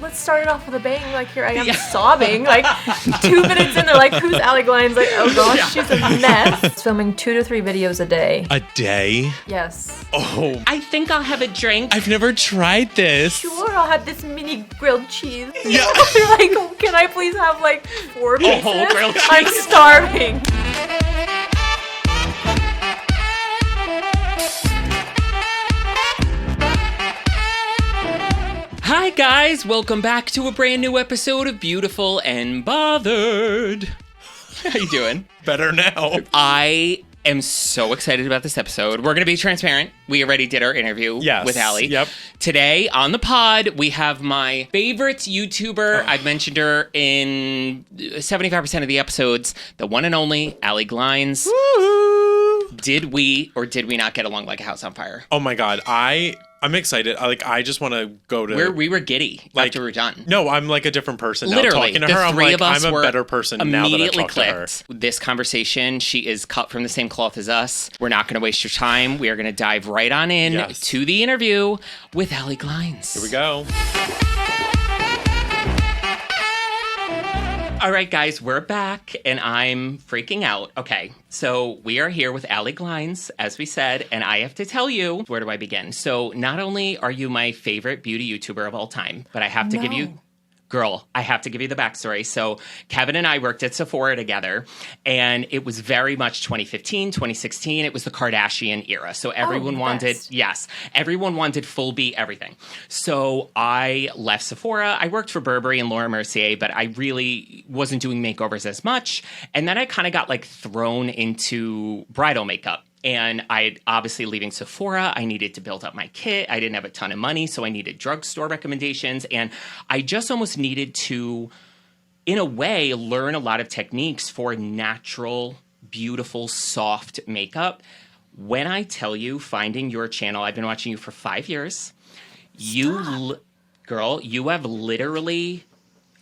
let's start it off with a bang. Like, here I am sobbing. Like, 2 minutes in, they're like, who's Allie Glines? Like, oh gosh, she's a mess. It's filming 2 to 3 videos a day. A day? Yes. Oh. I think I'll have a drink. I've never tried this. Sure, I'll have this mini grilled cheese. Yeah. They're like, can I please have like 4 pieces? whole grilled cheese. I'm starving. Hi guys, welcome back to a brand new episode of Beautiful and Bothered. How you doing? Better now. I am so excited about this episode. We're going to be transparent. We already did our interview with Allie. Yep. Today on the pod, we have my favorite YouTuber. I've mentioned her in 75% of the episodes. The one and only Allie Glines. Woo! Did we or did we not get along like a house on fire? Oh my God. I'm excited. I just want to go to... We were giddy after we were done. No, I'm like a different person now. Literally, Talking to her, I'm three like, of us I'm a were better person now that I talk to her. This conversation, she is cut from the same cloth as us. We're not going to waste your time. We are going to dive right on in to the interview with Allie Glines. Here we go. All right, guys, we're back, and I'm freaking out. Okay, so we are here with Allie Glines, as we said, and I have to tell you, where do I begin? So not only are you my favorite beauty YouTuber of all time, but I have to give you... Girl, I have to give you the backstory. So Kevin and I worked at Sephora together, and it was very much 2015, 2016. It was the Kardashian era. So everyone everyone wanted full beat everything. So I left Sephora. I worked for Burberry and Laura Mercier, but I really wasn't doing makeovers as much. And then I kind of got like thrown into bridal makeup. And I obviously leaving Sephora, I needed to build up my kit. I didn't have a ton of money, so I needed drugstore recommendations. And I just almost needed to, in a way, learn a lot of techniques for natural, beautiful, soft makeup. When I tell you, finding your channel, I've been watching you for 5 years. Girl, you have literally...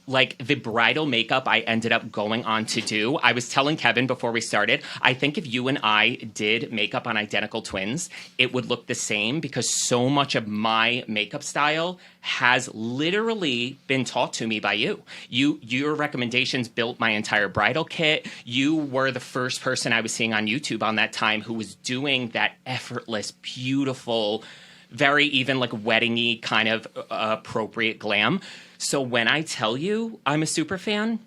like the bridal makeup I ended up going on to do. I was telling Kevin before we started, I think if you and I did makeup on identical twins, it would look the same because so much of my makeup style has literally been taught to me by you. Your recommendations built my entire bridal kit. You were the first person I was seeing on YouTube on that time who was doing that effortless, beautiful, very even like wedding-y kind of appropriate glam. So when I tell you I'm a super fan,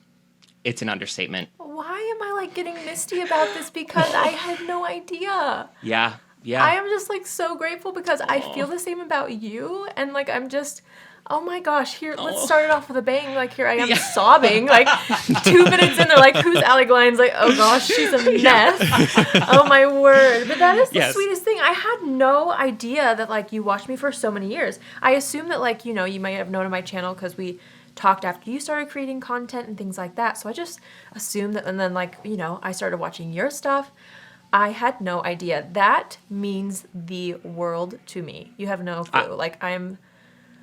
it's an understatement. Why am I like getting misty about this? Because I had no idea. Yeah. I am just like so grateful because I feel the same about you. And like, I'm just, oh my gosh, here, let's start it off with a bang. Like, here I am sobbing. Like, 2 minutes in, they're like, who's Allie Glines? Like, oh gosh, she's a mess. Oh my word. But that is the sweetest thing. I had no idea that like you watched me for so many years. I assume that like, you know, you might have known of my channel because we talked after you started creating content and things like that. So I just assumed that, and then like, you know, I started watching your stuff. I had no idea. That means the world to me. You have no clue.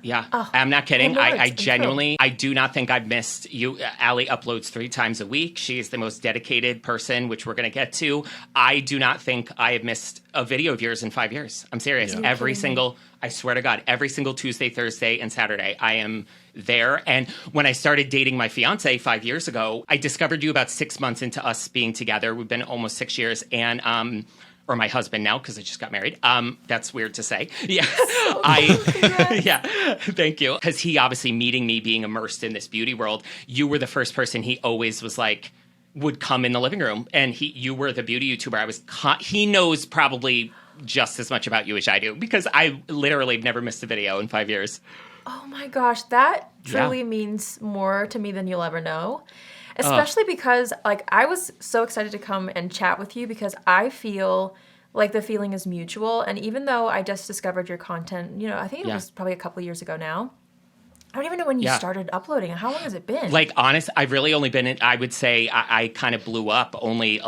Yeah, I'm not kidding. I genuinely, I do not think I've missed you. Allie uploads 3 times a week. She is the most dedicated person, which we're going to get to. I do not think I have missed a video of yours in 5 years. I'm serious. Yeah. I swear to God, every single Tuesday, Thursday, and Saturday, I am there. And when I started dating my fiance 5 years ago, I discovered you about 6 months into us being together. We've been almost 6 years. And, or my husband now, because I just got married. That's weird to say. Yeah. Thank you. Because he obviously meeting me, being immersed in this beauty world, you were the first person he always was like, would come in the living room. And you were the beauty YouTuber. He knows probably just as much about you as I do, because I literally have never missed a video in 5 years. Oh my gosh, that truly means more to me than you'll ever know. Especially because, like, I was so excited to come and chat with you because I feel like the feeling is mutual. And even though I just discovered your content, you know, I think it was probably a couple of years ago now. I don't even know when you started uploading. How long has it been? Like, honest, I've really only been in, I would say I kind of blew up only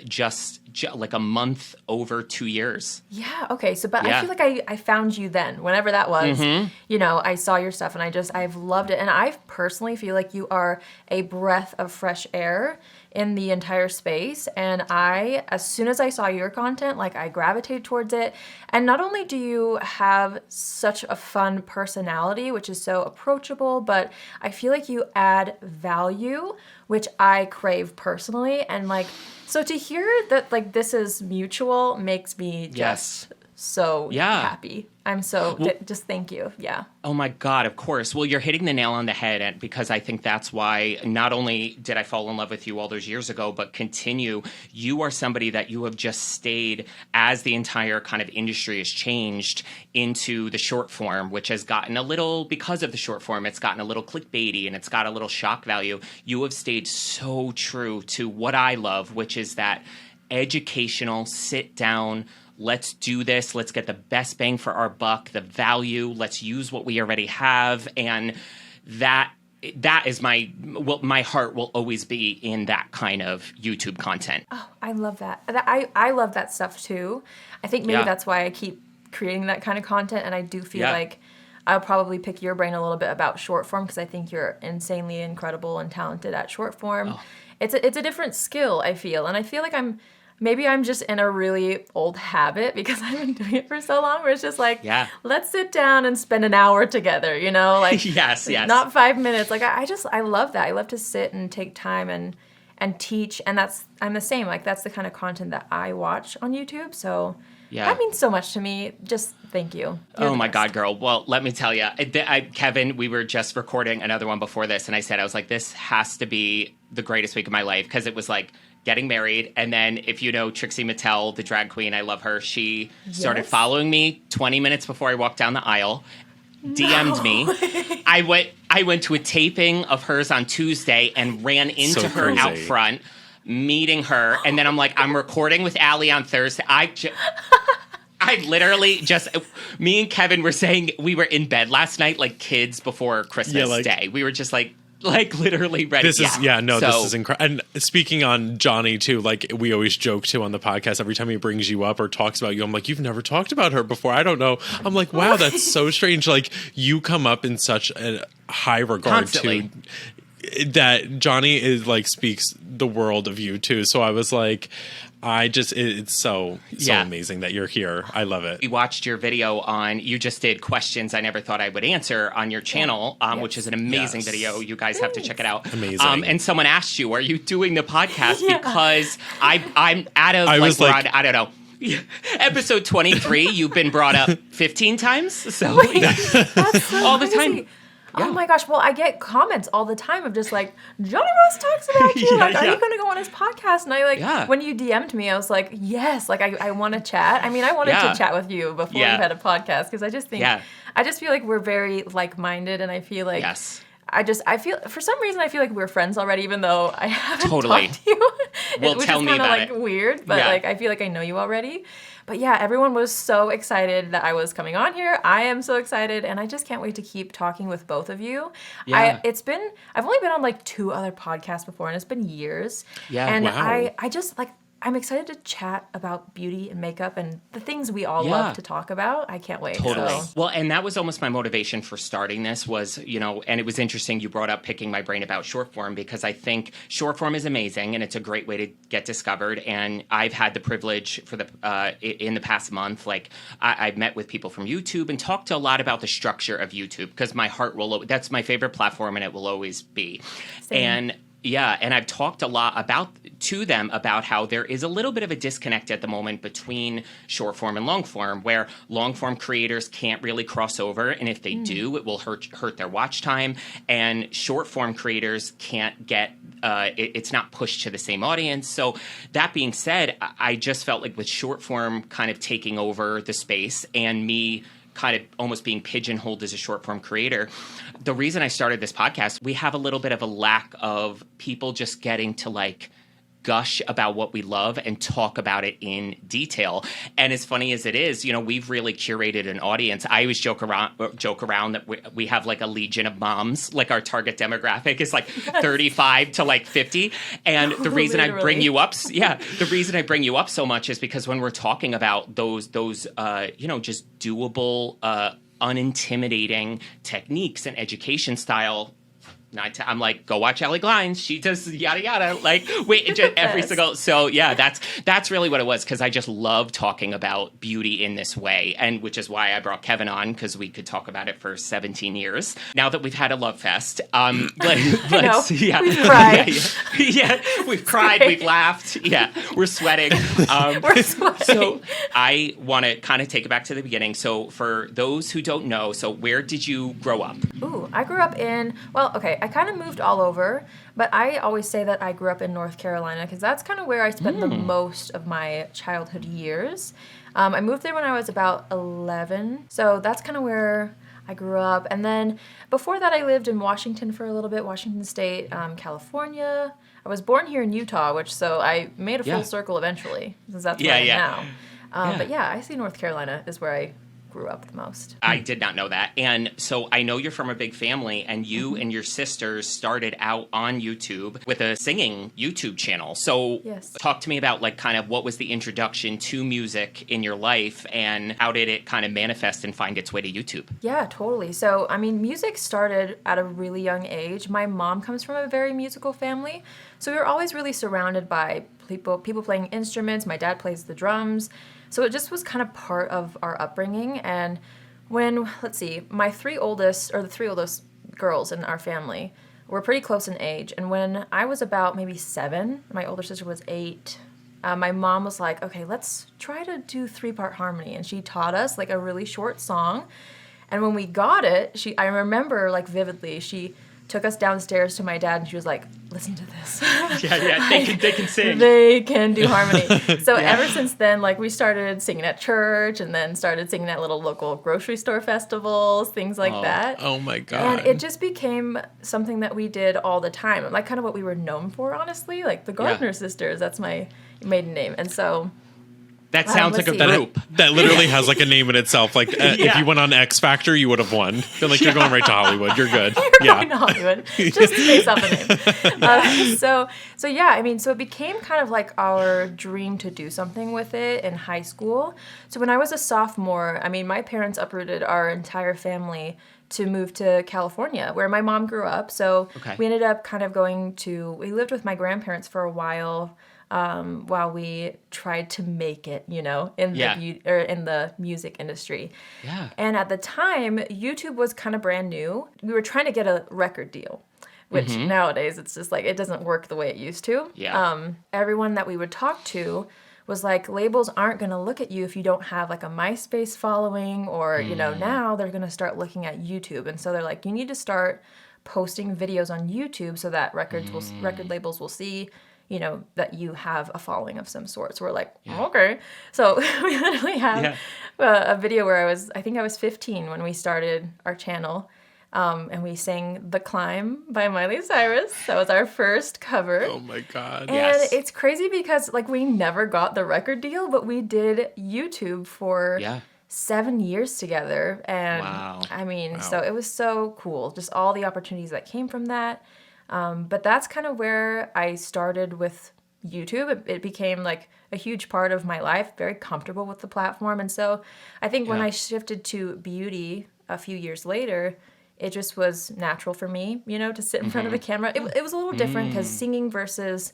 just like a month over 2 years. Yeah, okay. So, but I feel like I found you then, whenever that was. Mm-hmm. You know, I saw your stuff and I've loved it. And I personally feel like you are a breath of fresh air in the entire space. And as soon as I saw your content, like I gravitated towards it. And not only do you have such a fun personality, which is so approachable, but I feel like you add value, which I crave personally. And like, so to hear that like this is mutual makes me just so happy. I'm so, just thank you. Yeah. Oh my God, of course. Well, you're hitting the nail on the head, because I think that's why not only did I fall in love with you all those years ago, but continue. You are somebody that you have just stayed as the entire kind of industry has changed into the short form, which has gotten a little, because of the short form, it's gotten a little clickbaity and it's got a little shock value. You have stayed so true to what I love, which is that educational, sit down, let's do this. Let's get the best bang for our buck, the value. Let's use what we already have. And that is my heart will always be in that kind of YouTube content. Oh, I love that. I love that stuff too. I think maybe that's why I keep creating that kind of content. And I do feel like I'll probably pick your brain a little bit about short form, because I think you're insanely incredible and talented at short form. Oh. It's a different skill, I feel. And I feel like maybe I'm just in a really old habit because I've been doing it for so long, where it's just like, let's sit down and spend an hour together, you know? Like, yes. Not 5 minutes. Like, I love that. I love to sit and take time and teach. And I'm the same. Like, that's the kind of content that I watch on YouTube. So that means so much to me. Just thank you. Oh my God, girl. Well, let me tell you, Kevin, we were just recording another one before this. And I said, I was like, this has to be the greatest week of my life. Because it was like, getting married. And then if you know Trixie Mattel, the drag queen, I love her. She started following me 20 minutes before I walked down the aisle, DM'd me. I went to a taping of hers on Tuesday and ran into her out front, meeting her. And then I'm like, I'm recording with Allie on Thursday. I literally me and Kevin were saying we were in bed last night like kids before Christmas Day. We were just like literally ready. This is this is incredible. And speaking on Johnny too, like we always joke too on the podcast, every time he brings you up or talks about you, I'm like, you've never talked about her before. I don't know. I'm like, wow, that's so strange. Like you come up in such a high regard to that. Johnny is like speaks the world of you too. So I was like, it's so amazing that you're here. I love it. We watched your video you just did questions I never thought I would answer on your channel, which is an amazing video. You guys have to check it out. Amazing. And someone asked you, are you doing the podcast? Because I'm out of, I don't know. Episode 23, you've been brought up 15 times. So that's so all the time. Yeah. Oh my gosh. Well, I get comments all the time of just like, Johnny Ross talks about you. Are you going to go on his podcast? And I when you DM'd me, I was like, yes, like I want to chat. I mean, I wanted to chat with you before we had a podcast, because I just think, I just feel like we're very like-minded, and I feel like, I feel, for some reason, I feel like we're friends already, even though I haven't talked to you. Well, tell me about it. Which is kind of like weird, but like I feel like I know you already. But yeah, everyone was so excited that I was coming on here. I am so excited, and I just can't wait to keep talking with both of you. Yeah. I've only been on like 2 other podcasts before, and it's been years. Yeah. And I just like, I'm excited to chat about beauty and makeup and the things we all love to talk about. I can't wait. Totally. So. Well, and that was almost my motivation for starting this was, and it was interesting you brought up picking my brain about short form, because I think short form is amazing and it's a great way to get discovered. And I've had the privilege in the past month, like I've met with people from YouTube and talked to a lot about the structure of YouTube, because my heart that's my favorite platform and it will always be. Same. And I've talked a lot to them about how there is a little bit of a disconnect at the moment between short form and long form, where long form creators can't really cross over, and if they do, it will hurt their watch time, and short form creators can't get it's not pushed to the same audience. So that being said, I just felt like with short form kind of taking over the space and me kind of almost being pigeonholed as a short form creator. The reason I started this podcast, we have a little bit of a lack of people just getting to like gush about what we love and talk about it in detail. And as funny as it is, we've really curated an audience. I always joke around that we have like a legion of moms, like our target demographic is like 35 to like 50. And the reason I bring you up, the reason I bring you up so much is because when we're talking about those just doable, unintimidating techniques and education style I'm like, go watch Allie Glines. She does yada yada. Like, wait, just every single. So yeah, that's really what it was, because I just love talking about beauty in this way, and which is why I brought Kevin on, because we could talk about it for 17 years. Now that we've had a love fest, let's yeah, we've cried. Yeah, we've cried, we've laughed. Yeah, we're sweating. We're sweating. So I want to kind of take it back to the beginning. So for those who don't know, so where did you grow up? Ooh, I grew up I kind of moved all over, but I always say that I grew up in North Carolina because that's kind of where I spent the most of my childhood years. I moved there when I was about 11, so that's kind of where I grew up. And then before that, I lived in Washington for a little bit, Washington State, California. I was born here in Utah, so I made a full circle eventually, since that's where I am now. But yeah, I see North Carolina is where I grew up the most. I did not know that. And so I know you're from a big family, and you and your sisters started out on YouTube with a singing YouTube channel. So talk to me about like kind of what was the introduction to music in your life, and how did it kind of manifest and find its way to YouTube? Yeah, totally. So, I mean, music started at a really young age. My mom comes from a very musical family, so we were always really surrounded by people playing instruments. My dad plays the drums. So it just was kind of part of our upbringing. And when, the three oldest girls in our family were pretty close in age. And when I was about maybe 7, my older sister was 8, my mom was like, okay, let's try to do 3-part harmony. And she taught us like a really short song. And when we got it, I remember like vividly, she took us downstairs to my dad, and she was like, listen to this. They can sing. They can do harmony. So ever since then, like, we started singing at church, and then started singing at little local grocery store festivals, things like that. Oh my God. And it just became something that we did all the time. Like, kind of what we were known for, honestly. Like, the Gardner sisters, that's my maiden name. And so... That sounds like a group. That literally has like a name in itself. Like if you went on X Factor, you would have won. Feel like you're going right to Hollywood. You're good. You're going to Hollywood. Just based off a name. So it became kind of like our dream to do something with it in high school. So when I was a sophomore, I mean, my parents uprooted our entire family to move to California, where my mom grew up. So we ended up kind of we lived with my grandparents for a while we tried to make it, in the music industry. Yeah. And at the time, YouTube was kind of brand new. We were trying to get a record deal, which nowadays it's just like it doesn't work the way it used to. Yeah. Everyone that we would talk to was like, labels aren't going to look at you if you don't have like a MySpace following, or now they're going to start looking at YouTube. And so they're like, you need to start posting videos on YouTube so that record labels will see that you have a following of some sort. So we're like, okay. So we literally have a video where I think I was 15 when we started our channel. And we sang The Climb by Miley Cyrus. That was our first cover. Oh my God. And it's crazy because like we never got the record deal, but we did YouTube for 7 years together. And so it was so cool. Just all the opportunities that came from that. But that's kind of where I started with YouTube. It became like a huge part of my life, very comfortable with the platform. And so I think when I shifted to beauty a few years later, it just was natural for me, to sit in front of the camera. It was a little different because singing versus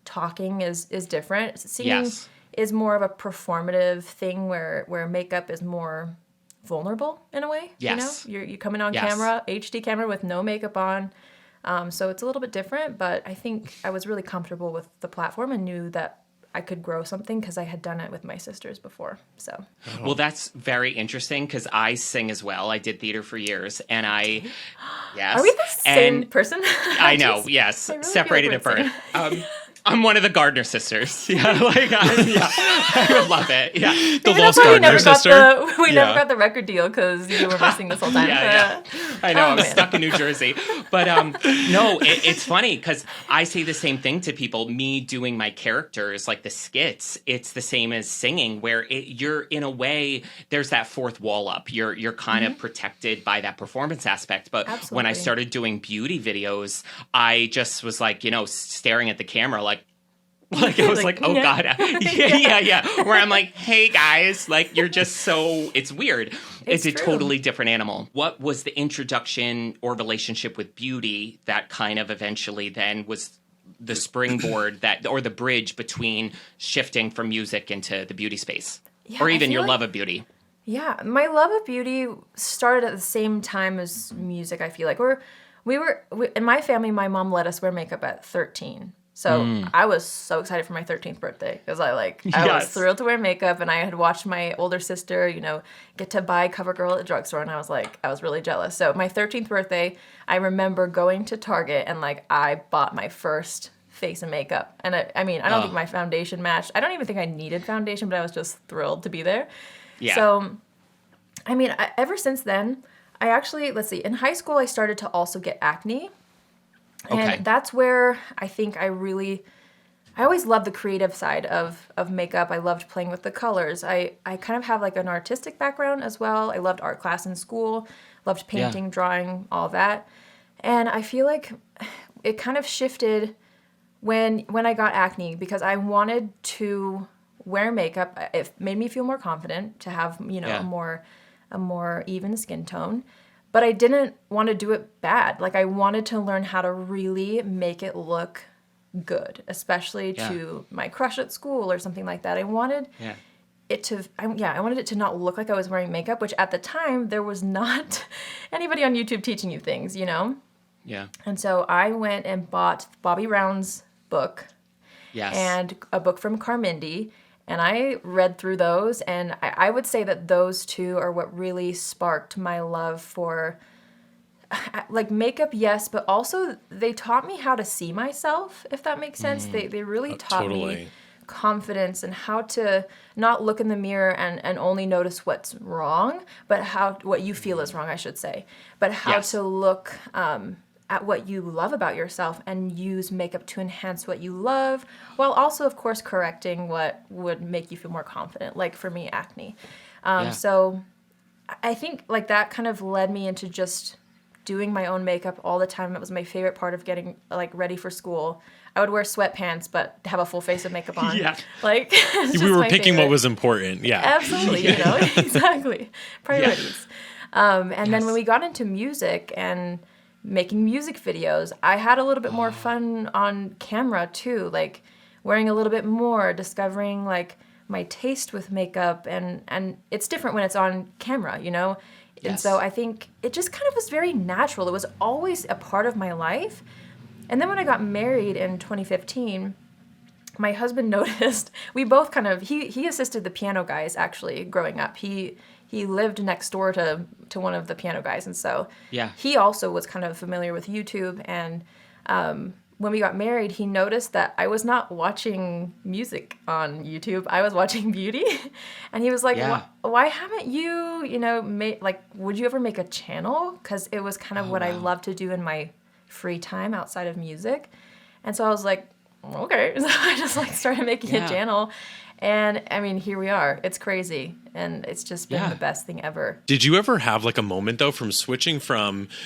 talking is different. Singing is more of a performative thing where makeup is more vulnerable in a way. Yes. You're coming on camera, HD camera with no makeup on. So it's a little bit different, but I think I was really comfortable with the platform and knew that I could grow something because I had done it with my sisters before. So, well, that's very interesting because I sing as well. I did theater for years, and are we the same person? I know, yes, really separated at birth. I'm one of the Gardner sisters. I would love it. Yeah, the lost Gardner sister. We never got the record deal because you were missing this whole time. I know. I was stuck in New Jersey, but no, it's funny because I say the same thing to people. Me doing my characters, like the skits, it's the same as singing, where you're in a way there's that fourth wall up. You're kind of protected by that performance aspect. But when I started doing beauty videos, I just was like, staring at the camera, like I was like, oh God. Where I'm like, hey guys, like you're just so, it's weird. It's a true. totally different animal. What was the introduction or relationship with beauty that kind of eventually then was the springboard or the bridge between shifting from music into the beauty space? Yeah, or I even feel your like- love of beauty? Yeah, my love of beauty started at the same time as music, I feel like. In my family, my mom let us wear makeup at 13. So I was so excited for my 13th birthday because I was Yes. thrilled to wear makeup, and I had watched my older sister, get to buy CoverGirl at the drugstore, and I was really jealous. So my 13th birthday, I remember going to Target and I bought my first face and makeup. And I don't think my foundation matched. I don't even think I needed foundation, but I was just thrilled to be there. Yeah. So, ever since then, I actually, in high school, I started to also get acne. Okay. And that's where I think I always loved the creative side of makeup. I loved playing with the colors. I kind of have an artistic background as well. I loved art class in school, loved painting, drawing, all that. And I feel like it kind of shifted when I got acne because I wanted to wear makeup. It made me feel more confident to have, a more even skin tone. But I didn't want to do it bad. I wanted to learn how to really make it look good, especially to my crush at school or something like that. I wanted it to, I wanted it to not look like I was wearing makeup, which at the time there was not anybody on YouTube teaching you things, Yeah. And so I went and bought Bobby Brown's book Yes. and a book from Carmindi. And I read through those, and I would say that those two are what really sparked my love for, makeup, yes, but also they taught me how to see myself, if that makes sense. They really taught me confidence and how to not look in the mirror and only notice what's wrong, but what you feel is wrong, I should say. But how to look at what you love about yourself and use makeup to enhance what you love, while also, of course, correcting what would make you feel more confident. Like for me, acne. So I think that kind of led me into just doing my own makeup all the time. That was my favorite part of getting ready for school. I would wear sweatpants, but have a full face of makeup on. Yeah. It's We were just my picking favorite. what was important. Yeah. Absolutely, exactly. Priorities. And then when we got into music and making music videos, I had a little bit more fun on camera too, wearing a little bit more, discovering my taste with makeup, and it's different when it's on camera, And Yes. so I think it just kind of was very natural. It was always a part of my life. And then when I got married in 2015, my husband noticed, we both kind of, he assisted the piano guys actually growing up. He lived next door to one of the piano guys. And so he also was kind of familiar with YouTube. And when we got married, he noticed that I was not watching music on YouTube. I was watching beauty. And he was like, why haven't you, made, would you ever make a channel? Because it was kind of what I love to do in my free time outside of music. And so I was like, okay. So I just started making a channel. And here we are. It's crazy. And it's just been the best thing ever. Did you ever have a moment though from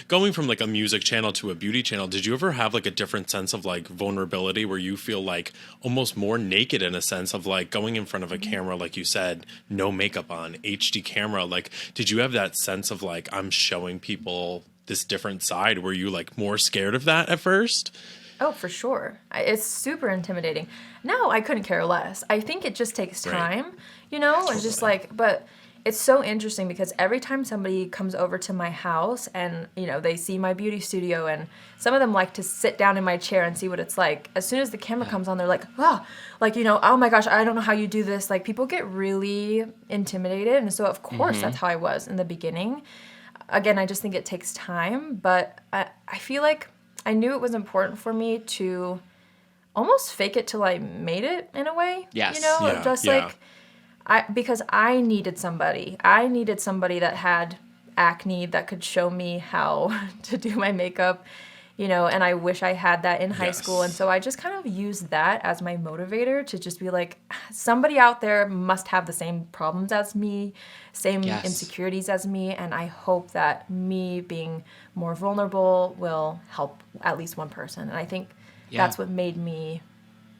going from a music channel to a beauty channel? Did you ever have a different sense of vulnerability where you feel almost more naked in a sense of going in front of a camera, like you said, no makeup on, HD camera? Did you have that sense of I'm showing people this different side? Were you more scared of that at first? Oh, for sure. It's super intimidating. Now I couldn't care less. I think it just takes time, It's just but it's so interesting because every time somebody comes over to my house and, they see my beauty studio, and some of them like to sit down in my chair and see what it's like. As soon as the camera comes on, they're like, wow, oh my gosh, I don't know how you do this. People get really intimidated. And so of course that's how I was in the beginning. Again, I just think it takes time, but I feel like I knew it was important for me to almost fake it till I made it in a way. Yes. Because I needed somebody. I needed somebody that had acne that could show me how to do my makeup, and I wish I had that in high school. And so I just kind of used that as my motivator to just be somebody out there must have the same problems as me, same insecurities as me, and I hope that me being more vulnerable will help at least one person. And I think that's what made me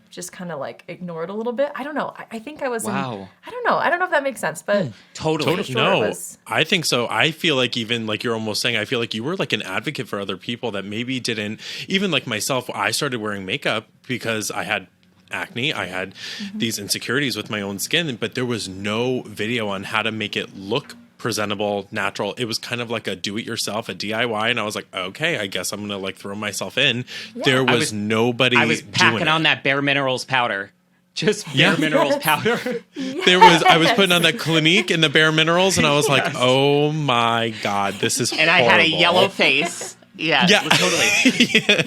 just kind of like ignore it a little bit. I don't know. I think I was Wow. I don't know. I don't know if that makes sense, but Totally. sure No, it was. I think so. I feel like even like you're almost saying, I feel like you were like an advocate for other people that maybe didn't, even like myself, I started wearing makeup because I had acne. I had these insecurities with my own skin, but there was no video on how to make it look presentable, natural. It was kind of like a do-it-yourself, a DIY, and I was like, okay, I guess I'm gonna like throw myself in. Yeah. There was nobody. I was packing doing on it. that Bare Minerals powder. Just Bare Minerals powder. I was putting on that Clinique and the Bare Minerals, and I was like, oh my God, this is And I had a yellow face. Yeah. Totally.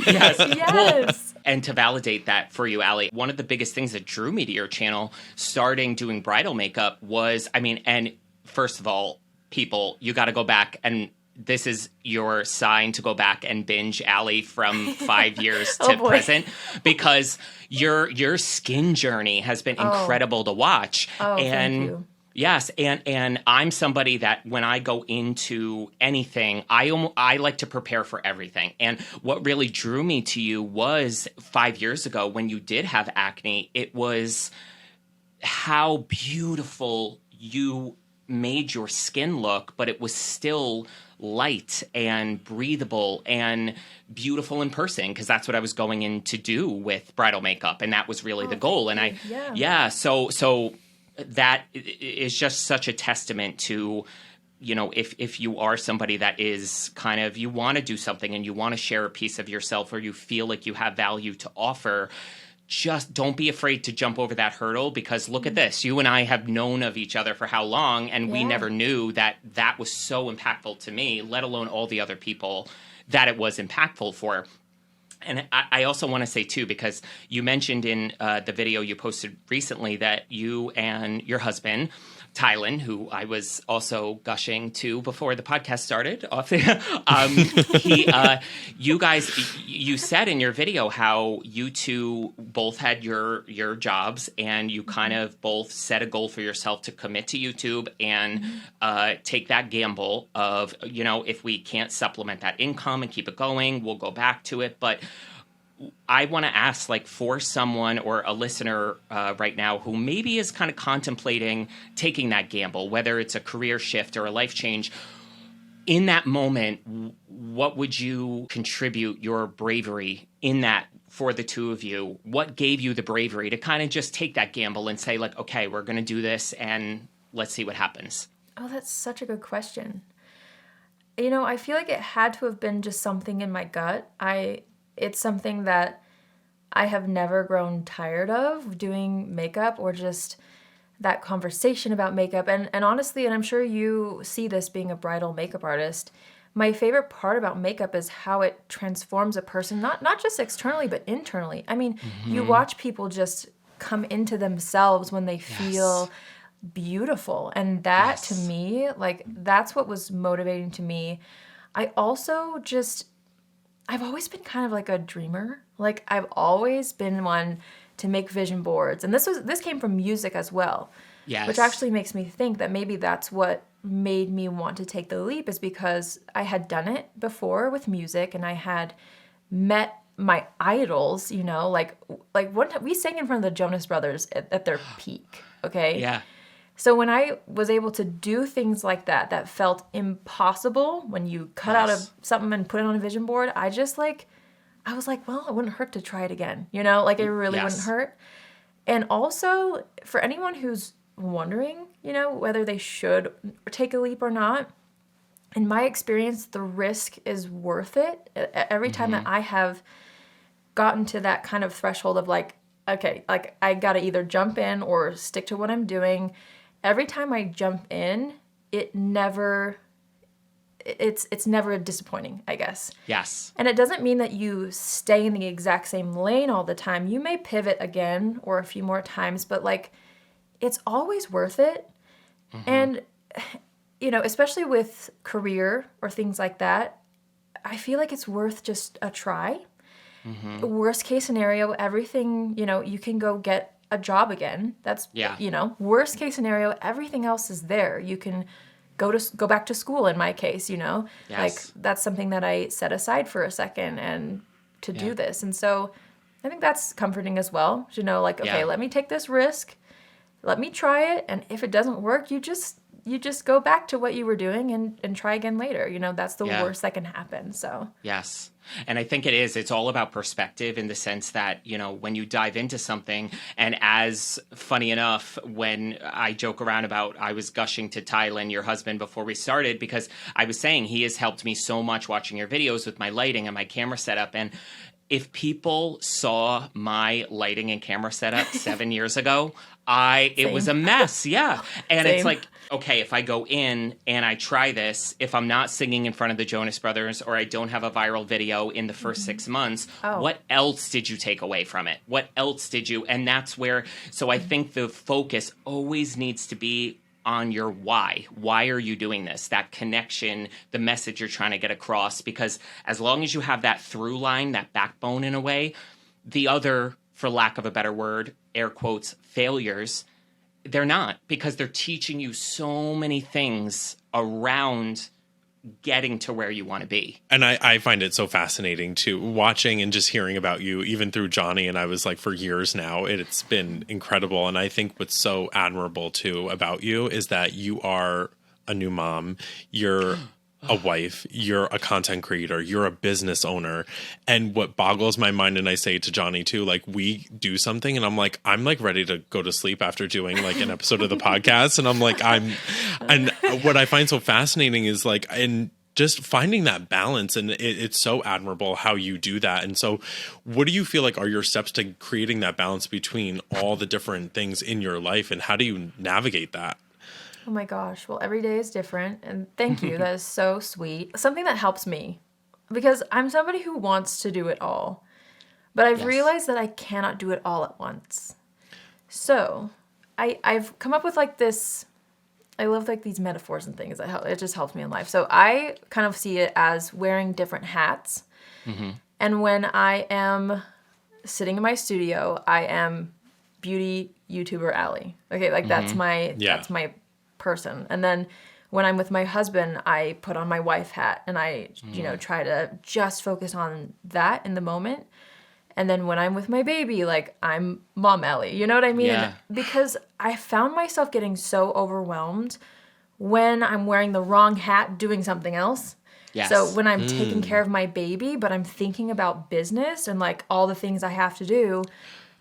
Yes. Yes. And to validate that for you, Allie, one of the biggest things that drew me to your channel starting doing bridal makeup was, and first of all, people, you got to go back, and this is your sign to go back and binge Allie from 5 years to present, because your skin journey has been incredible to watch. Oh, and thank you. Yes, and I'm somebody that when I go into anything, I like to prepare for everything. And what really drew me to you was 5 years ago when you did have acne. It was how beautiful you made your skin look, but it was still light and breathable and beautiful in person, because that's what I was going in to do with bridal makeup, and that was really the goal. And so that is just such a testament to, you know, if you are somebody that is kind of, you want to do something and you want to share a piece of yourself, or you feel like you have value to offer, just don't be afraid to jump over that hurdle, because look at this. You and I have known of each other for how long, and we never knew that that was so impactful to me, let alone all the other people that it was impactful for. And I also want to say, too, because you mentioned in the video you posted recently that you and your husband, Tylen, who I was also gushing to before the podcast started, you guys, you said in your video how you two both had your jobs, and you kind of both set a goal for yourself to commit to YouTube and take that gamble of, you know, if we can't supplement that income and keep it going, we'll go back to it. But I want to ask, like, for someone or a listener right now who maybe is kind of contemplating taking that gamble, whether it's a career shift or a life change, in that moment, what would you contribute your bravery in that for the two of you? What gave you the bravery to kind of just take that gamble and say, like, okay, we're going to do this and let's see what happens? Oh, that's such a good question. You know, I feel like it had to have been just something in my gut. It's something that I have never grown tired of, doing makeup, or just that conversation about makeup. And honestly, and I'm sure you see this being a bridal makeup artist, my favorite part about makeup is how it transforms a person, not just externally, but internally. I mean, you watch people just come into themselves when they feel beautiful. And that, to me, like, that's what was motivating to me. I also just, I've always been kind of like a dreamer. Like, I've always been one to make vision boards. And this came from music as well. Yes. Which actually makes me think that maybe that's what made me want to take the leap, is because I had done it before with music, and I had met my idols, you know, like one time we sang in front of the Jonas Brothers at their peak, okay? Yeah. So when I was able to do things like that felt impossible when you cut out of something and put it on a vision board, I was like, well, it wouldn't hurt to try it again. You know, like, it really wouldn't hurt. And also, for anyone who's wondering, you know, whether they should take a leap or not, in my experience, the risk is worth it. Every time that I have gotten to that kind of threshold of like, okay, like, I got to either jump in or stick to what I'm doing. Every time I jump in, it's never disappointing, I guess. Yes. And it doesn't mean that you stay in the exact same lane all the time. You may pivot again or a few more times, but like, it's always worth it. And, you know, especially with career or things like that, I feel like it's worth just a try. Worst case scenario, everything, you know, you can go get a job again. That's, you know, worst case scenario, everything else is there. You can go back to school in my case, you know, like, that's something that I set aside for a second and to do this. And so I think that's comforting as well to know, like, okay, let me take this risk, let me try it, and if it doesn't work, you just go back to what you were doing and try again later. That's the worst that can happen. So yes. And I think it's all about perspective in the sense that, when you dive into something, and as funny enough, when I joke around about, I was gushing to Tylen, your husband, before we started, because I was saying he has helped me so much watching your videos with my lighting and my camera setup. And if people saw my lighting and camera setup 7 years ago, it was a mess. Yeah. And Same. It's like, okay, if I go in and I try this, if I'm not singing in front of the Jonas Brothers, or I don't have a viral video in the first 6 months, what else did you take away from it? What else did you? And that's where, so I think the focus always needs to be on your why. Why are you doing this? That connection, the message you're trying to get across, because as long as you have that through line, that backbone in a way, the other, for lack of a better word, air quotes, failures, they're not, because they're teaching you so many things around getting to where you want to be. And I find it so fascinating too, watching and just hearing about you, even through Johnny. And I was like, for years now, it's been incredible. And I think what's so admirable too about you is that you are a new mom. You're a wife, you're a content creator, you're a business owner. And what boggles my mind, and I say to Johnny too, like, we do something and I'm like ready to go to sleep after doing like an episode of the podcast. And I'm like, and what I find so fascinating is like, and just finding that balance, and it's so admirable how you do that. And so what do you feel like are your steps to creating that balance between all the different things in your life, and how do you navigate that? Oh my gosh. Well, every day is different. And thank you. That is so sweet. Something that helps me, because I'm somebody who wants to do it all, but I've realized that I cannot do it all at once. So I've come up with like this, I love like these metaphors and things. It just helps me in life. So I kind of see it as wearing different hats. Mm-hmm. And when I am sitting in my studio, I am beauty YouTuber Allie. Okay, like that's my person. And then when I'm with my husband, I put on my wife hat and I, try to just focus on that in the moment. And then when I'm with my baby, like, I'm Mom Allie. You know what I mean? Yeah. Because I found myself getting so overwhelmed when I'm wearing the wrong hat doing something else. Yes. So when I'm taking care of my baby, but I'm thinking about business and like all the things I have to do,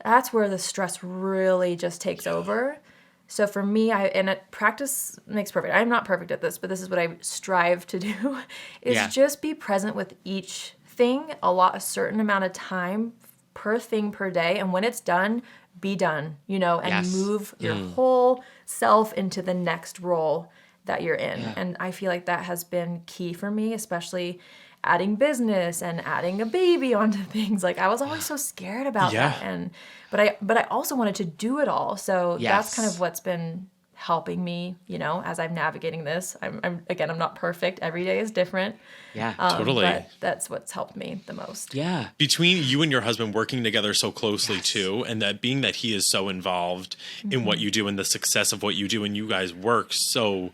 that's where the stress really just takes over. So for me, practice makes perfect. I'm not perfect at this, but this is what I strive to do, is just be present with each thing, a certain amount of time per thing per day. And when it's done, be done, and move your whole self into the next role that you're in. Yeah. And I feel like that has been key for me, especially adding business and adding a baby onto things. Like, I was always so scared about that. But I also wanted to do it all. So that's kind of what's been helping me, as I'm navigating this. I'm not perfect. Every day is different. Yeah, totally. But that's what's helped me the most. Yeah. Between you and your husband working together so closely too, and that being that he is so involved in what you do and the success of what you do, and you guys work so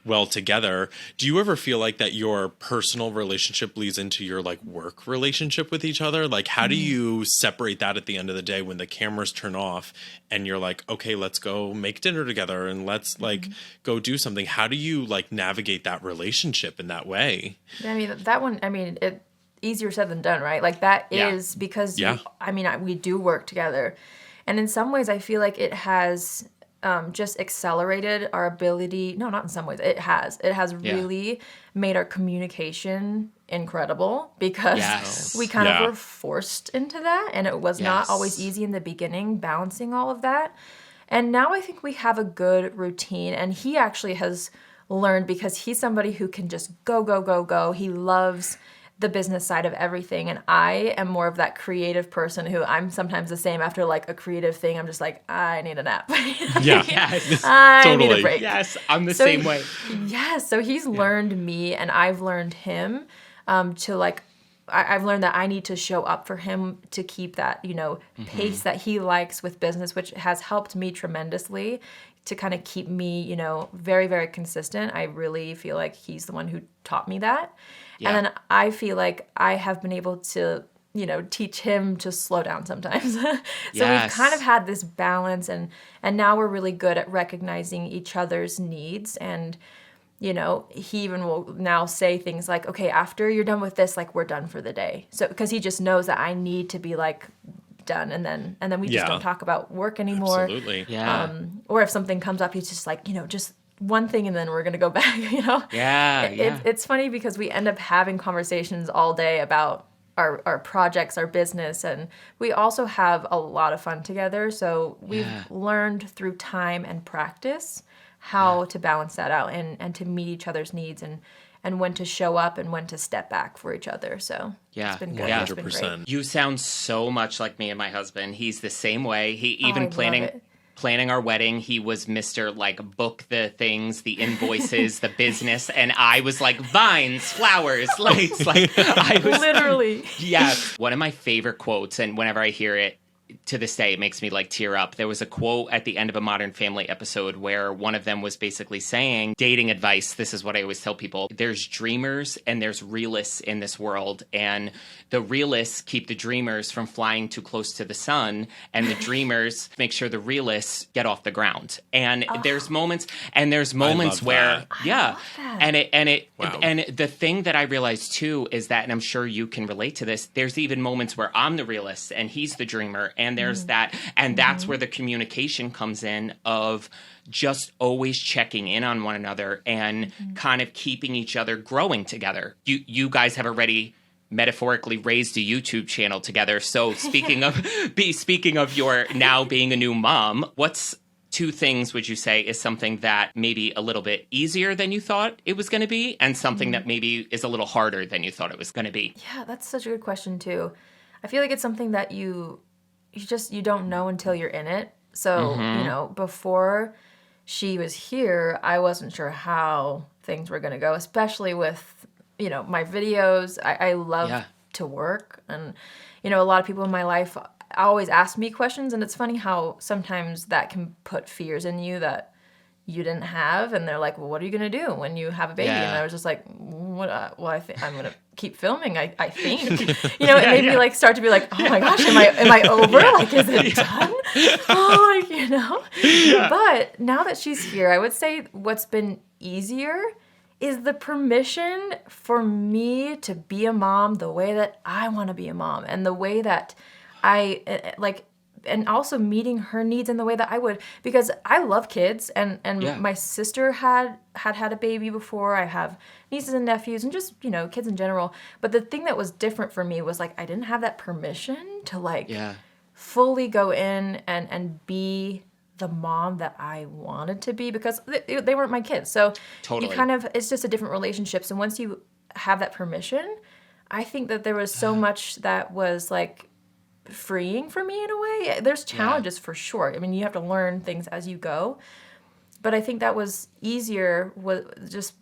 well together, do you ever feel like that your personal relationship leads into your like work relationship with each other? Like, how do you separate that at the end of the day when the cameras turn off and you're like, okay, let's go make dinner together and let's like go do something? How do you like navigate that relationship in that way? I mean, that one, it easier said than done, right? Like, that is because we do work together, and in some ways I feel like it has just accelerated our ability. No, not in some ways. It has really made our communication incredible, because we kind of were forced into that, and it was not always easy in the beginning, balancing all of that. And now I think we have a good routine, and he actually has learned, because he's somebody who can just go, go, go, go. He loves the business side of everything, and I am more of that creative person who I'm sometimes the same. After like a creative thing, I'm just like, I need a nap. I need a break. Yes, I'm the same way. Yes, so he's learned me, and I've learned him to like, I've learned that I need to show up for him to keep that, pace that he likes with business, which has helped me tremendously to kind of keep me, very, very consistent. I really feel like he's the one who taught me that. Yeah. And then I feel like I have been able to teach him to slow down sometimes. So Yes. we've kind of had this balance, and now we're really good at recognizing each other's needs. And, he even will now say things like, okay, after you're done with this, like, we're done for the day. So, because he just knows that I need to be like done. And then we just don't talk about work anymore. Absolutely. Yeah. Or if something comes up, he's just like, just one thing and then we're going to go back, Yeah. It's funny because we end up having conversations all day about our projects, our business, and we also have a lot of fun together. So we've learned through time and practice how to balance that out and to meet each other's needs and when to show up and when to step back for each other. So Yeah. it's been good. 100%. It's been great. You sound so much like me and my husband. He's the same way. He even I love it. planning our wedding, he was Mr. like book the things, the invoices, the business, and I was like vines, flowers, lights. Like I was Literally. Yes. One of my favorite quotes, and whenever I hear it to this day, it makes me like tear up. There was a quote at the end of a Modern Family episode where one of them was basically saying, dating advice, this is what I always tell people, there's dreamers and there's realists in this world, and the realists keep the dreamers from flying too close to the sun, and the dreamers make sure the realists get off the ground. And there's moments love where that. and the thing that I realized too is that, and I'm sure you can relate to this, there's even moments where I'm the realist and he's the dreamer, and there's that, and that's where the communication comes in of just always checking in on one another and kind of keeping each other growing together. You guys have already metaphorically raised a YouTube channel together. So speaking of your now being a new mom, what's two things would you say is something that maybe a little bit easier than you thought it was going to be, and something that maybe is a little harder than you thought it was going to be? Yeah, that's such a good question too. I feel like it's something that you don't know until you're in it. So, before she was here, I wasn't sure how things were going to go, especially with, my videos. I love to work. And, a lot of people in my life always ask me questions. And it's funny how sometimes that can put fears in you that you didn't have. And they're like, well, what are you going to do when you have a baby? And I was just like, what? I think I'm going to keep filming. I think, it made me like start to be like, oh my gosh, am I over? Like, is it done? But now that she's here, I would say what's been easier is the permission for me to be a mom the way that I want to be a mom, and the way that I like, and also meeting her needs in the way that I would, because I love kids, and my sister had a baby before. I have nieces and nephews and just, kids in general. But the thing that was different for me was like, I didn't have that permission to like fully go in and be the mom that I wanted to be, because they weren't my kids. So Totally. it's just a different relationship. So once you have that permission, I think that there was so much that was like freeing for me in a way. There's challenges for sure. I mean, you have to learn things as you go. But I think that was easier, was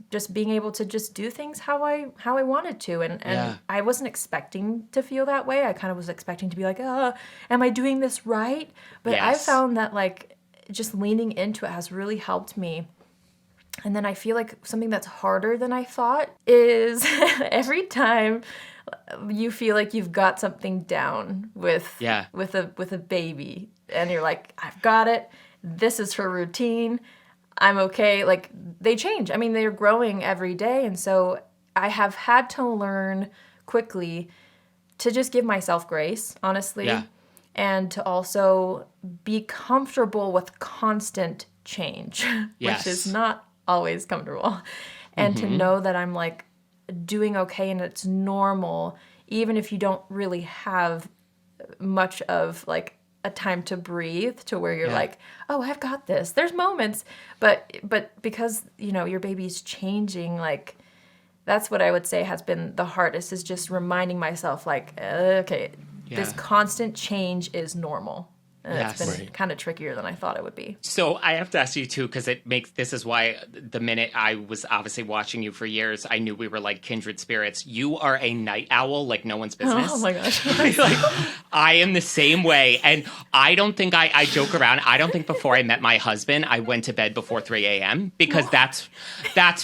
just being able to just do things how I wanted to. And I wasn't expecting to feel that way. I kind of was expecting to be like, am I doing this right? But I found that like just leaning into it has really helped me. And then I feel like something that's harder than I thought is every time you feel like you've got something down with a baby, and you're like, I've got it. This is her routine. I'm okay. Like, they change. I mean, they're growing every day. And so I have had to learn quickly to just give myself grace, honestly. And to also be comfortable with constant change, which is not always comfortable. And to know that I'm like doing okay and it's normal, even if you don't really have much of like a time to breathe, to where you're like, oh, I've got this. There's moments, but because, your baby's changing, like, that's what I would say has been the hardest, is just reminding myself like, okay, this constant change is normal. And it's been kind of trickier than I thought it would be. So I have to ask you too, because this is why the minute I was obviously watching you for years, I knew we were like kindred spirits. You are a night owl like no one's business. Oh my gosh. Like, I am the same way. And I don't think I joke around. I don't think before I met my husband, I went to bed before 3 a.m. because that's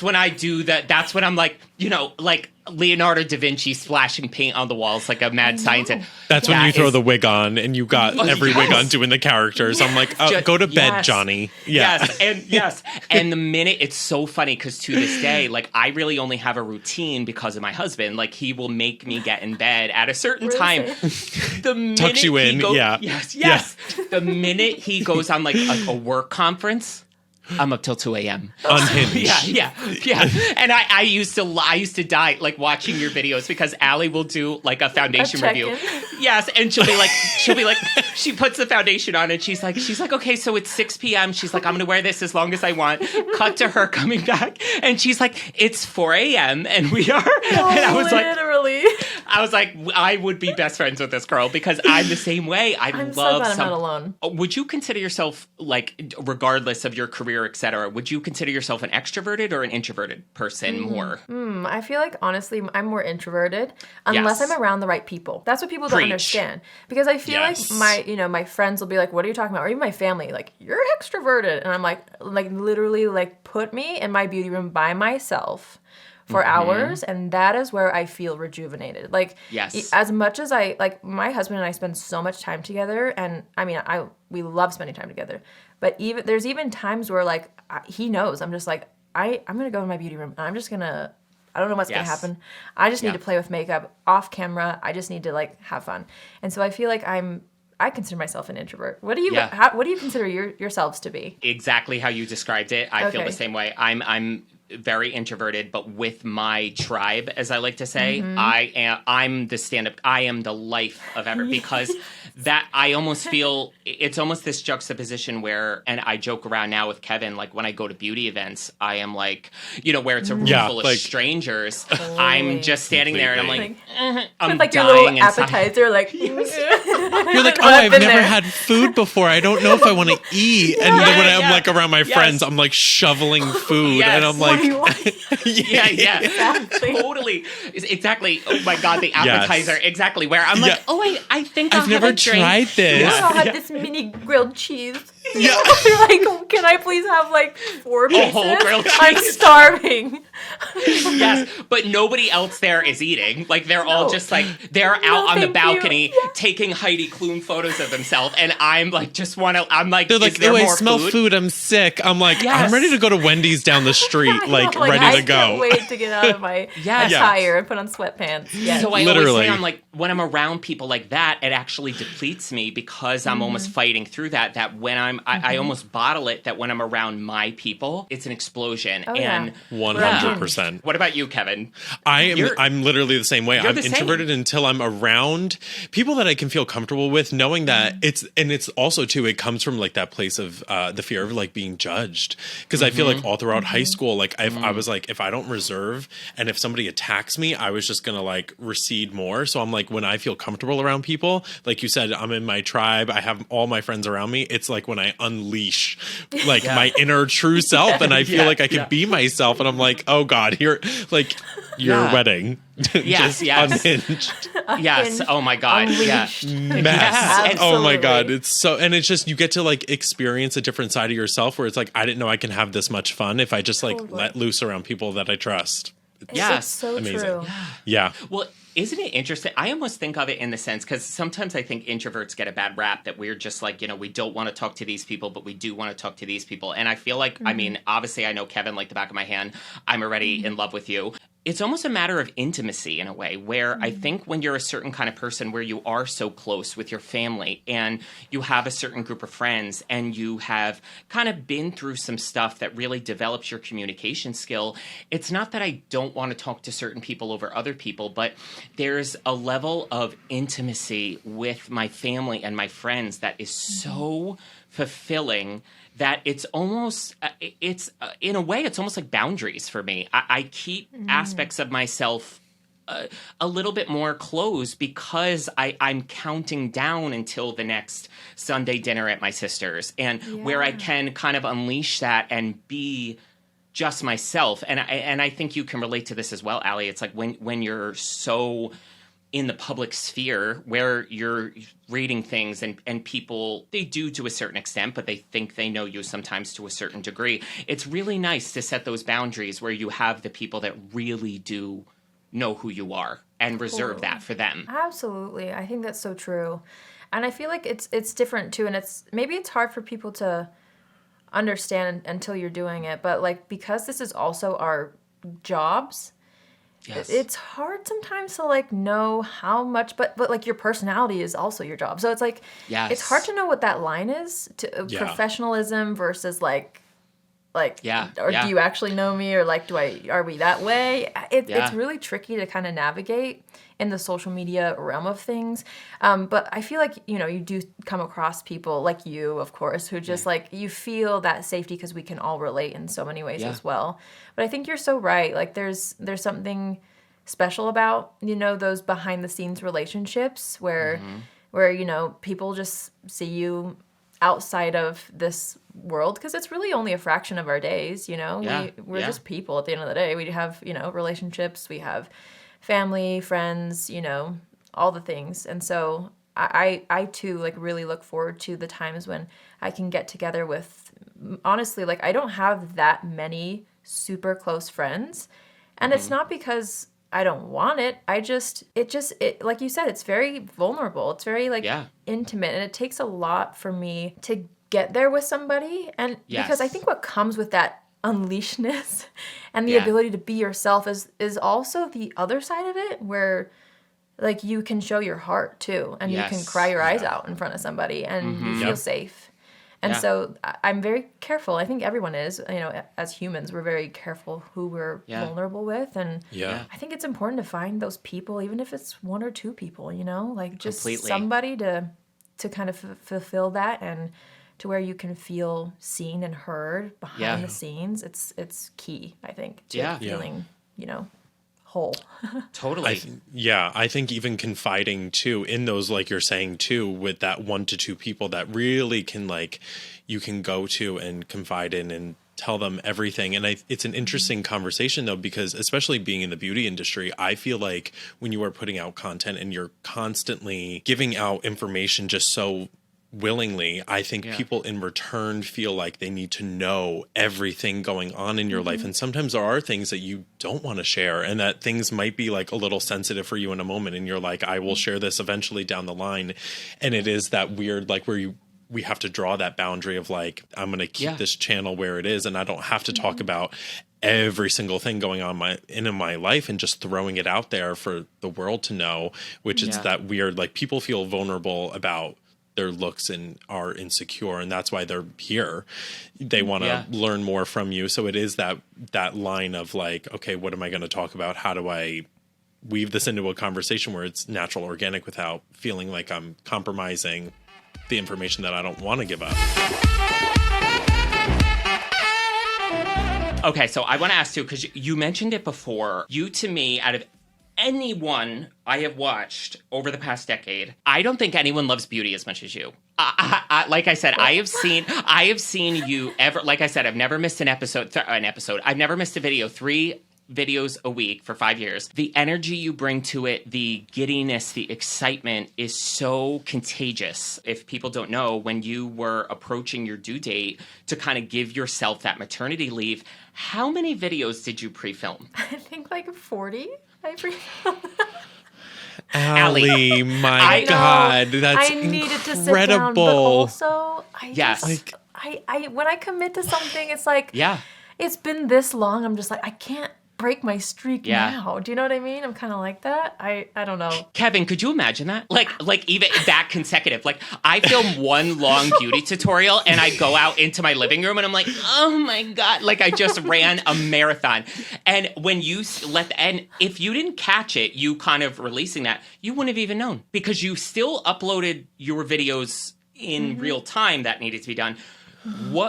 when I do that. That's when I'm like, you know, like Leonardo da Vinci splashing paint on the walls like a mad scientist. That's when you throw the wig on and you got every wig on doing the characters. I'm like, go to bed, Johnny. Yeah. And the minute, it's so funny because to this day, like I really only have a routine because of my husband. Like he will make me get in bed at a certain time. The minute tucks you in. Yes. Yeah. The minute he goes on like a work conference, I'm up till 2 a.m. Unhinged. Yeah. And I used to die like watching your videos because Allie will do like a foundation review. Yes, and she'll be like, she puts the foundation on and she's like, okay, so it's 6 p.m. She's like, I'm gonna wear this as long as I want. Cut to her coming back, and she's like, it's 4 a.m. and we are. And I was literally. I was like, I would be best friends with this girl because I'm the same way. I'm so glad I'm not alone. Would you consider yourself, like, regardless of your career, etc., would you consider yourself an extroverted or an introverted person more? I feel like, honestly, I'm more introverted unless I'm around the right people. That's what people don't understand. Because I feel like my friends will be like, what are you talking about? Or even my family, like, you're extroverted. And I'm like literally, like, put me in my beauty room by myself for hours, and that is where I feel rejuvenated. Like, as much as my husband and I spend so much time together, and I mean, we love spending time together, but there's even times where, like, he knows, I'm just like, I'm gonna go in my beauty room, and I'm just gonna, I don't know what's gonna happen. I just need to play with makeup off camera. I just need to, like, have fun. And so I feel like I consider myself an introvert. What do you what do you consider yourselves to be? Exactly how you described it. I feel the same way. I'm very introverted, but with my tribe, as I like to say, I'm the stand-up. I am the life of ever, because that I almost feel it's almost this juxtaposition where, and I joke around now with Kevin, like when I go to beauty events, I am like, you know, where it's a room full of strangers. I'm just standing there and I'm like, I'm with, like, dying your little inside. appetizer, like, You're like, oh, I've never had food before. I don't know if I want to eat. And then when I'm like around my friends, I'm like shoveling food, and I'm like, totally, exactly. Oh my god, the appetizer, exactly. Where I'm like, oh, I think I've never tried this. I'll have this mini grilled cheese. You're like, can I please have like 4 pieces? A whole grilled cheese. I'm starving. Yes, but nobody else there is eating. Like, they're all just like, they're out on the balcony taking Heidi Klum photos of themselves, and I'm like, just want to, I'm like, they're like, oh, I smell food, I'm sick. I'm like, I'm ready to go to Wendy's down the street, like ready to go. I can't wait to get out of my attire and put on sweatpants. So I always say, I'm like, when I'm around people like that, it actually depletes me because I'm almost fighting through that when I almost bottle it, that when I'm around my people, it's an explosion. And 100%. What about you, Kevin? I'm literally the same way. I'm introverted until I'm around people that I can feel comfortable with, knowing that it's also too, it comes from like that place of the fear of like being judged. Because I feel like all throughout high school, like I was like, if I don't reserve and if somebody attacks me, I was just gonna like recede more. So I'm like, when I feel comfortable around people, like you said, I'm in my tribe, I have all my friends around me. It's like when I unleash like my inner true self, and I feel like I can be myself, and I'm like, oh god, here, like your wedding. Yes. Unhinged. Yes. Oh my god. Unleashed. Mess. Oh my god. It's so, and it's just, you get to like experience a different side of yourself where it's like, I didn't know I can have this much fun if I just like let loose around people that I trust. It's so amazing. True. Yeah. Well, isn't it interesting? I almost think of it in the sense, because sometimes I think introverts get a bad rap, that we're just like, you know, we don't want to talk to these people, but we do want to talk to these people. And I feel like, I mean, obviously I know Kevin like the back of my hand. I'm already in love with you. It's almost a matter of intimacy in a way, where I think when you're a certain kind of person where you are so close with your family and you have a certain group of friends and you have kind of been through some stuff that really develops your communication skill, it's not that I don't want to talk to certain people over other people, but there's a level of intimacy with my family and my friends that is so fulfilling that it's almost, in a way, it's almost like boundaries for me. I keep aspects of myself a little bit more closed because I'm counting down until the next Sunday dinner at my sister's, and where I can kind of unleash that and be just myself. And I think you can relate to this as well, Allie. It's like when you're so in the public sphere where you're reading things and people, they do to a certain extent, but they think they know you sometimes to a certain degree. It's really nice to set those boundaries where you have the people that really do know who you are and reserve that for them. Absolutely. I think that's so true. And I feel like it's different too. And maybe it's hard for people to understand until you're doing it. But like, because this is also our jobs, Yes. it's hard sometimes to like know how much, but like your personality is also your job. So it's like, Yes. it's hard to know what that line is to professionalism versus like, do you actually know me, or like, are we that way? It's really tricky to kind of navigate in the social media realm of things. But I feel like, you do come across people like you, of course, who just like, you feel that safety because we can all relate in so many ways as well. But I think you're so right. Like there's something special about, those behind the scenes relationships where people just see you outside of this world, because it's really only a fraction of our days, we're just people at the end of the day. We have relationships, we have family, friends, all the things. And so I too like really look forward to the times when I can get together with, honestly, like I don't have that many super close friends, and it's not because I don't want it. It like you said, it's very vulnerable. It's very like intimate, and it takes a lot for me to get there with somebody. And because I think what comes with that unleashedness and the ability to be yourself is also the other side of it, where like you can show your heart too, and you can cry your eyes out in front of somebody, and you feel safe. And so I'm very careful. I think everyone is, as humans, we're very careful who we're vulnerable with. And I think it's important to find those people, even if it's one or two people, like just somebody to kind of fulfill that, and to where you can feel seen and heard behind the scenes. It's key, I think, to feeling, whole. Totally. I think even confiding too in those, like you're saying too, with that 1 to 2 people that really can, like, you can go to and confide in and tell them everything. And it's an interesting conversation though, because especially being in the beauty industry, I feel like when you are putting out content and you're constantly giving out information just so willingly, I think people in return feel like they need to know everything going on in your life. And sometimes there are things that you don't want to share, and that things might be like a little sensitive for you in a moment, and you're like, I will share this eventually down the line. And it is that weird, like, where we have to draw that boundary of like, I'm going to keep this channel where it is, and I don't have to talk about every single thing going on in my life and just throwing it out there for the world to know, which is that weird, like, people feel vulnerable about their looks and are insecure, and that's why they're here. They want to learn more from you. So it is that line of like, okay, what am I going to talk about? How do I weave this into a conversation where it's natural, organic, without feeling like I'm compromising the information that I don't want to give up? Okay, so I want to ask you, because you mentioned it before, you, to me, out of anyone I have watched over the past decade, I don't think anyone loves beauty as much as you. Like I said, I have seen you ever. Like I said, I've never missed an episode. I've never missed a video. 3 videos a week for 5 years. The energy you bring to it, the giddiness, the excitement is so contagious. If people don't know, when you were approaching your due date to kind of give yourself that maternity leave, how many videos did you pre-film? I think like 40. Allie, my God, that's I needed incredible. to sit down, but also, Yes. I when I commit to something, it's like, it's been this long. I'm just like, I can't break my streak now. Do you know what I mean? I'm kind of like that. I don't know. Kevin, could you imagine that? Like even that consecutive. Like, I film one long beauty tutorial and I go out into my living room and I'm like, oh my God, like I just ran a marathon. And when you and if you didn't catch it, you kind of releasing that, you wouldn't have even known, because you still uploaded your videos in real time that needed to be done.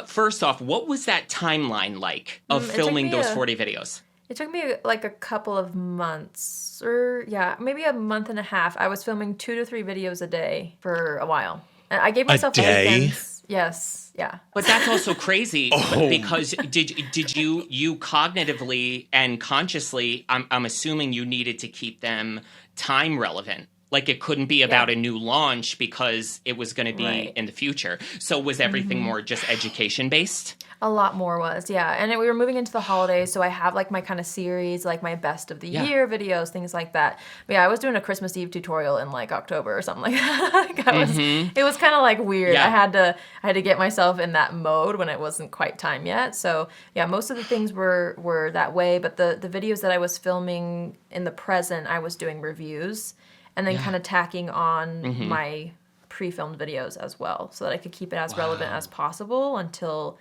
First off, what was that timeline like of filming those 40 videos? It took me like a couple of months, or maybe a month and a half. I was filming 2 to 3 videos a day for a while. And I gave myself weekends. Yes. Yeah. But that's also crazy because did you cognitively and consciously, I'm assuming you needed to keep them time relevant. Like it couldn't be about a new launch because it was going to be in the future. So was everything more just education based? A lot more was, yeah. And we were moving into the holidays, so I have like my kind of series, like my best of the year videos, things like that. But yeah, I was doing a Christmas Eve tutorial in like October or something like that. It was kind of like weird. Yeah. I had to get myself in that mode when it wasn't quite time yet. So yeah, most of the things were that way. But the videos that I was filming in the present, I was doing reviews and then kind of tacking on my pre-filmed videos as well, so that I could keep it as relevant as possible until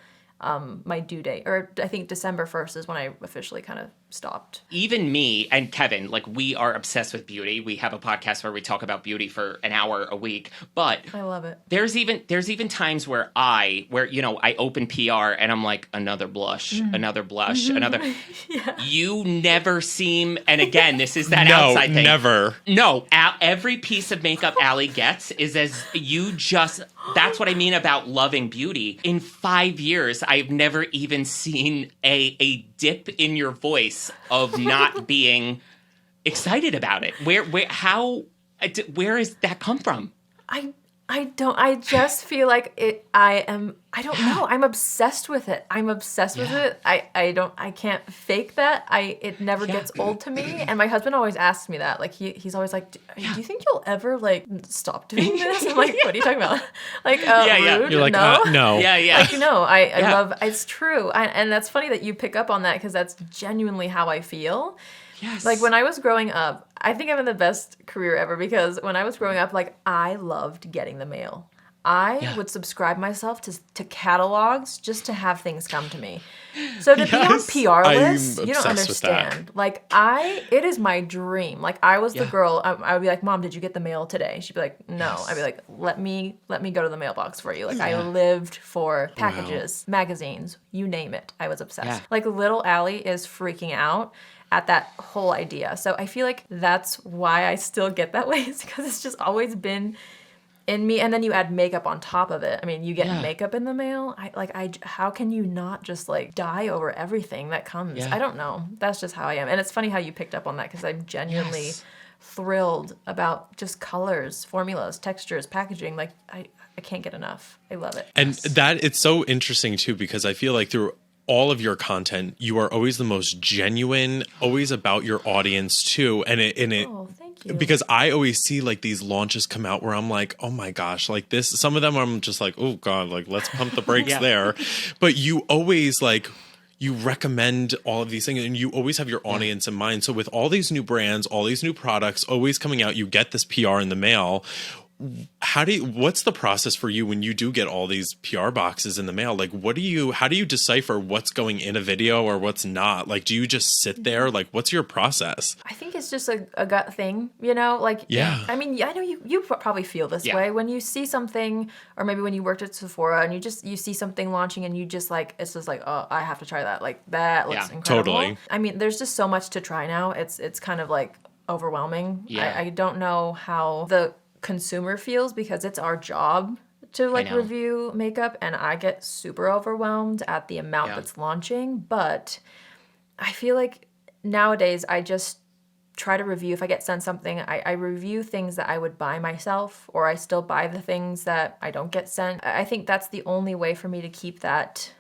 my due date, or I think December 1st is when I officially kind of stopped. Even me and Kevin, like we are obsessed with beauty. We have a podcast where we talk about beauty for an hour a week, but I love it. There's even times where I open PR and I'm like, another blush, another blush, another. You never seem, and again, this is that outside thing. Never. No, every piece of makeup Allie gets is as you just. That's what I mean about loving beauty. In 5 years, I've never even seen a dip in your voice of not being excited about it. Where is that come from? I just feel like it. I don't know. I'm obsessed with it. I can't fake that. It never gets old to me. And my husband always asks me that. Like he's always like, do you think you'll ever like stop doing this? I'm like, what are you talking about? Like, rude? You're like, no. No. Yeah. Like, no, I love, it's true. And that's funny that you pick up on that because that's genuinely how I feel. Yes. Like when I was growing up, I think I'm in the best career ever because when I was growing up, like I loved getting the mail. I would subscribe myself to catalogs just to have things come to me. So to be on PR lists, you don't understand. Like it is my dream. Like I was the girl. I would be like, Mom, did you get the mail today? She'd be like, No. Yes. I'd be like, let me go to the mailbox for you. Like I lived for packages, magazines, you name it. I was obsessed. Yeah. Like little Allie is freaking out at that whole idea. So I feel like that's why I still get that way, is because it's just always been in me. And then you add makeup on top of it. I mean, you get makeup in the mail. How can you not just like die over everything that comes? I don't know. That's just how I am. And it's funny how you picked up on that because I'm genuinely thrilled about just colors, formulas, textures, packaging. Like I can't get enough. I love it. And that it's so interesting too, because I feel like through all of your content, you are always the most genuine, always about your audience too. And thank you. Because I always see like these launches come out where I'm like, oh my gosh, like this, some of them I'm just like, oh God, like let's pump the brakes there. But you always like, you recommend all of these things and you always have your audience in mind. So with all these new brands, all these new products always coming out, you get this PR in the mail. What's the process for you when you do get all these PR boxes in the mail? Like, how do you decipher what's going in a video or what's not? Like, do you just sit there? Like, what's your process? I think it's just a gut thing, you know? Like, I mean, I know you probably feel this way when you see something, or maybe when you worked at Sephora and you see something launching and you just like, it's just like, oh, I have to try that. Like, that looks incredible. Totally. I mean, there's just so much to try now. It's kind of like overwhelming. Yeah. I don't know how the consumer feels because it's our job to like review makeup, and I get super overwhelmed at the amount that's launching. But I feel like nowadays I just try to review. If I get sent something, I review things that I would buy myself, or I still buy the things that I don't get sent. I think that's the only way for me to keep that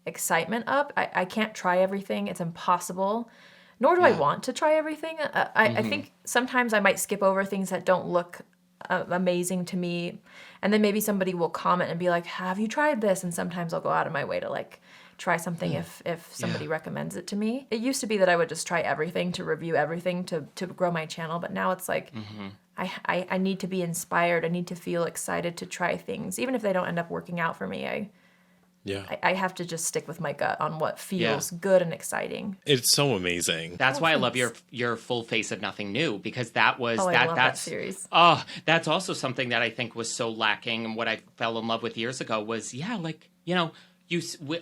excitement up. I can't try everything. It's impossible. Nor do I want to try everything. I think sometimes I might skip over things that don't look amazing to me, and then maybe somebody will comment and be like, have you tried this? And sometimes I'll go out of my way to like try something if somebody recommends it to me. It used to be that I would just try everything to review everything to grow my channel, but now it's like I need to be inspired. I need to feel excited to try things, even if they don't end up working out for me. I have to just stick with my gut on what feels good and exciting. It's so amazing. That's why I love your full face of nothing new, because that was I love that series. Oh, that's also something that I think was so lacking, and what I fell in love with years ago was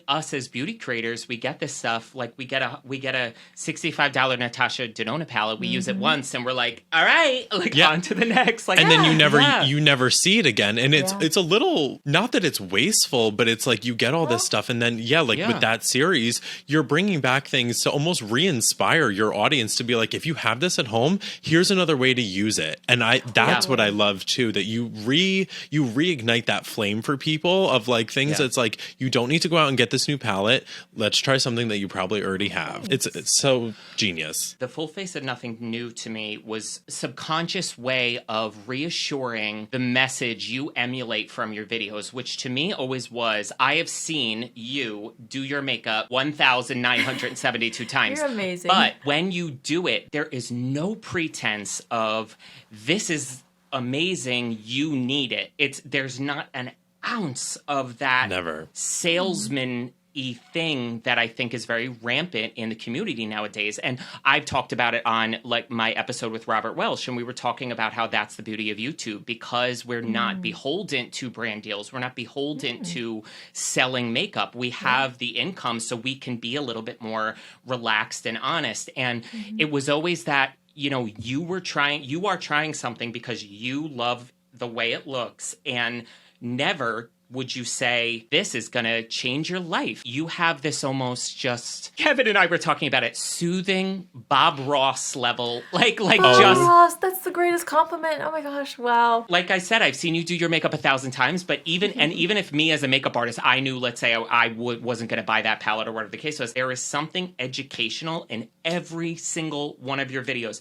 us as beauty creators, we get this stuff. Like we get a $65 Natasha Denona palette. We use it once, and we're like, all right, like on to the next. Like, and then you never see it again. And it's a little, not that it's wasteful, but it's like you get all this stuff, and then with that series, you're bringing back things to almost re-inspire your audience to be like, if you have this at home, here's another way to use it. And that's what I love too, that you reignite that flame for people of like things that's like, you don't need to go out and get this new palette. Let's try something that you probably already have. It's so genius. The Full Face of Nothing New to me was a subconscious way of reassuring the message you emulate from your videos, which to me always was, I have seen you do your makeup 1,972 times. You're amazing. But when you do it, there is no pretense of, this is amazing, you need it. There's not an ounce of that salesman-y thing that I think is very rampant in the community nowadays. And I've talked about it on like my episode with Robert Welsh, and we were talking about how that's the beauty of YouTube, because we're not beholden to brand deals. We're not beholden to selling makeup. We have the income, so we can be a little bit more relaxed and honest. And it was always that, you are trying something because you love the way it looks, and never would you say, this is going to change your life. You have this almost just, Kevin and I were talking about it, soothing Bob Ross level. Like Bob Ross, that's the greatest compliment. Oh my gosh, wow. Like I said, I've seen you do your makeup 1,000 times, but even if me as a makeup artist, I knew, let's say I wasn't going to buy that palette or whatever the case was, there is something educational in every single one of your videos.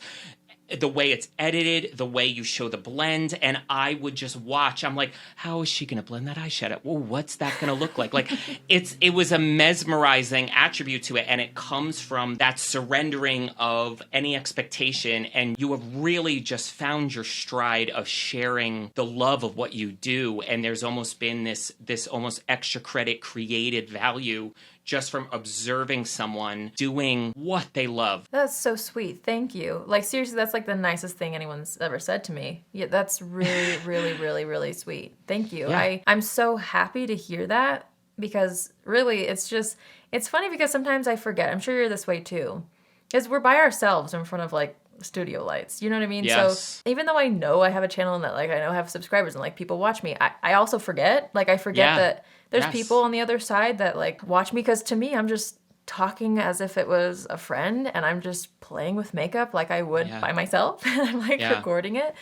The way it's edited, the way you show the blend, and I would just watch. I'm like, how is she going to blend that eyeshadow? Well, what's that going to look like? Like, it was a mesmerizing attribute to it, and it comes from that surrendering of any expectation, and you have really just found your stride of sharing the love of what you do, and there's almost been this almost extra credit created value just from observing someone doing what they love. That's so sweet. Thank you. Like, seriously, that's like the nicest thing anyone's ever said to me. Yeah, that's really, really, really, really sweet. Thank you. Yeah. I'm so happy to hear that, because really it's funny because sometimes I forget. I'm sure you're this way too. Because we're by ourselves in front of like studio lights. You know what I mean? Yes. So even though I know I have a channel and that like I know I have subscribers and like people watch me, I also forget. Like I forget that there's people on the other side that like watch me, because to me I'm just talking as if it was a friend, and I'm just playing with makeup like I would by myself, and I'm like recording it.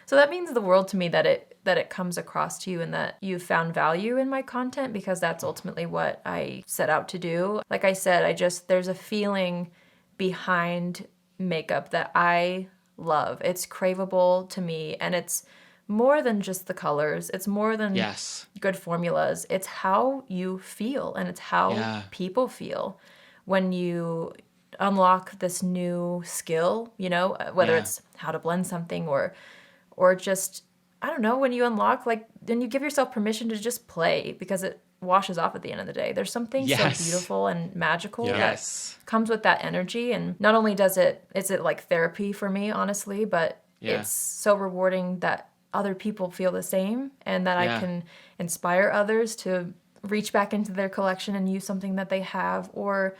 So that means the world to me that it comes across to you and that you found value in my content, because that's ultimately what I set out to do. Like I said, there's a feeling behind makeup that I love. It's craveable to me, and it's more than just the colors. It's more than good formulas. It's how you feel, and it's how people feel when you unlock this new skill, whether it's how to blend something or just, I don't know, when you unlock, like, then you give yourself permission to just play, because it washes off at the end of the day. There's something so beautiful and magical that comes with that energy. And not only is it like therapy for me, honestly, but it's so rewarding that other people feel the same, and that I can inspire others to reach back into their collection and use something that they have, or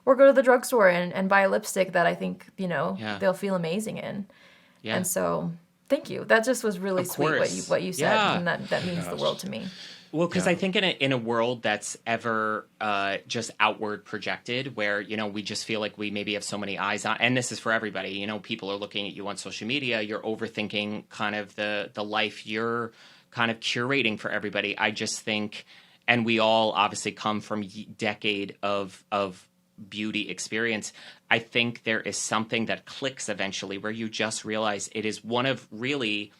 go to the drugstore and buy a lipstick that I think, they'll feel amazing in. Yeah. And so thank you. That just was really sweet what you said, and that means the world to me. Well, because I think in a world that's ever just outward projected, where, we just feel like we maybe have so many eyes on, and this is for everybody, people are looking at you on social media, you're overthinking kind of the life you're kind of curating for everybody. I just think, and we all obviously come from decade of beauty experience, I think there is something that clicks eventually where you just realize it is one of the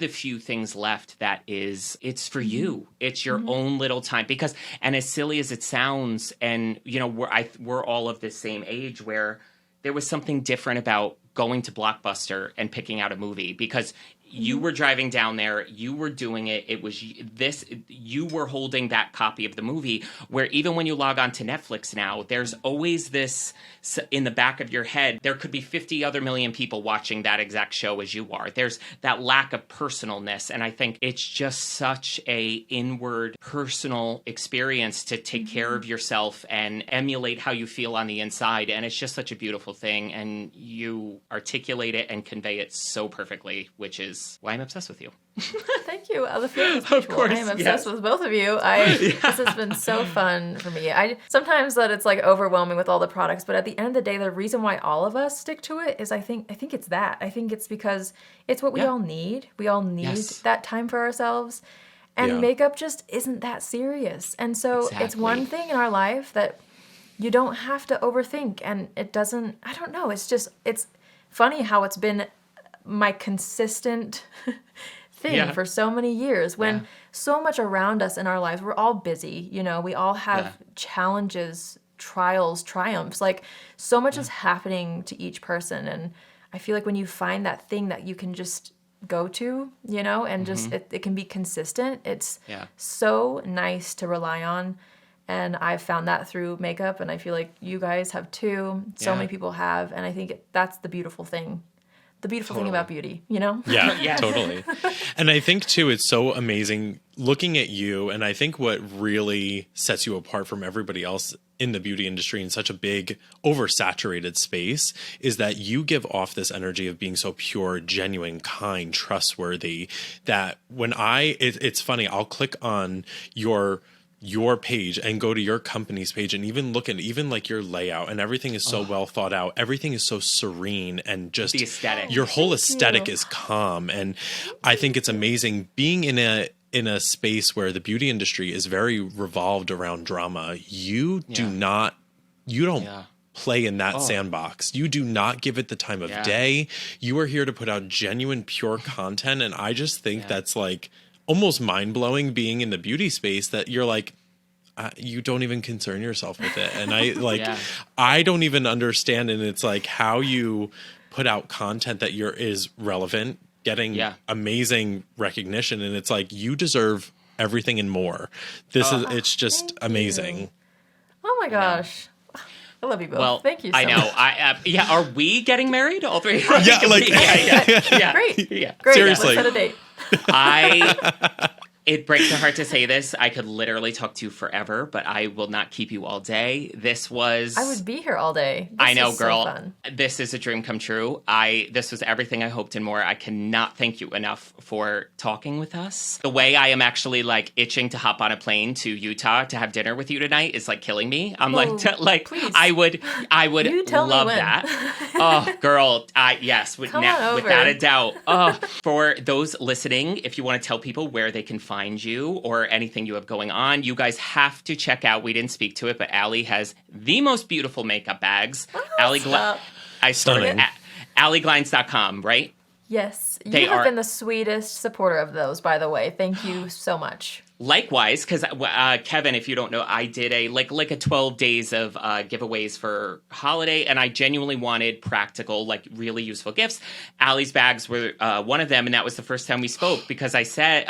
few things left that it's for you. It's your own little time. Because, and as silly as it sounds, and we're all of the same age, where there was something different about going to Blockbuster and picking out a movie, because You were driving down there. You were doing it. It was this. You were holding that copy of the movie where even when you log on to Netflix now, there's always this in the back of your head. There could be 50 other million people watching that exact show as you are. There's that lack of personalness. And I think it's just such a inward personal experience to take care of yourself and emulate how you feel on the inside. And it's just such a beautiful thing. And you articulate it and convey it so perfectly, which is why I'm obsessed with you. Thank you. The feeling is mutual. Of course, I am obsessed with both of you. This has been so fun for me. Sometimes that it's like overwhelming with all the products, but at the end of the day, the reason why all of us stick to it is I think it's that. I think it's because it's what we all need. We all need that time for ourselves. And makeup just isn't that serious. And so it's one thing in our life that you don't have to overthink. And it doesn't, I don't know, it's funny how it's been my consistent thing for so many years when so much around us in our lives, we're all busy, we all have challenges, trials, triumphs, like so much is happening to each person. And I feel like when you find that thing that you can just go to, and just it can be consistent, it's so nice to rely on. And I've found that through makeup, and I feel like you guys have too. So many people have, and I think that's the beautiful thing. The beautiful thing about beauty, Yeah, totally. And I think, too, it's so amazing looking at you. And I think what really sets you apart from everybody else in the beauty industry in such a big, oversaturated space is that you give off this energy of being so pure, genuine, kind, trustworthy, that when it's funny, I'll click on your page and go to your company's page and even look at like your layout, and everything is so well thought out. Everything is so serene, and just the aesthetic. Your whole aesthetic is calm. And I think it's amazing being in a space where the beauty industry is very revolved around drama. You don't play in that sandbox. You do not give it the time of day. You are here to put out genuine, pure content. And I just think that's like almost mind-blowing being in the beauty space, that you're like, you don't even concern yourself with it. And I don't even understand. And it's like how you put out content that is relevant, getting amazing recognition. And it's like, you deserve everything and more. It's just amazing. Oh my gosh. I love you both. Well, thank you so I know. much. Are we getting married? All three? Yeah, Great. Yeah. Great. Seriously. Let's set a date. It breaks my heart to say this. I could literally talk to you forever, but I will not keep you all day. I would be here all day. I know, girl. So fun. This is a dream come true. This was everything I hoped and more. I cannot thank you enough for talking with us. The way I am actually like itching to hop on a plane to Utah to have dinner with you tonight is like killing me. I'm please. I would You tell me love when. that. Oh, girl. Yes, Come on over. without a doubt. Oh, for those listening, if you want to tell people where they can find you or anything you have going on, you guys have to check out, we didn't speak to it, but Allie has the most beautiful makeup bags. I started at allieglines.com, right? Yes. You have been the sweetest supporter of those, by the way. Thank you so much. Likewise, because Kevin, if you don't know, I did a 12 days of giveaways for holiday, and I genuinely wanted practical, like really useful gifts. Allie's bags were one of them, and that was the first time we spoke, because I said,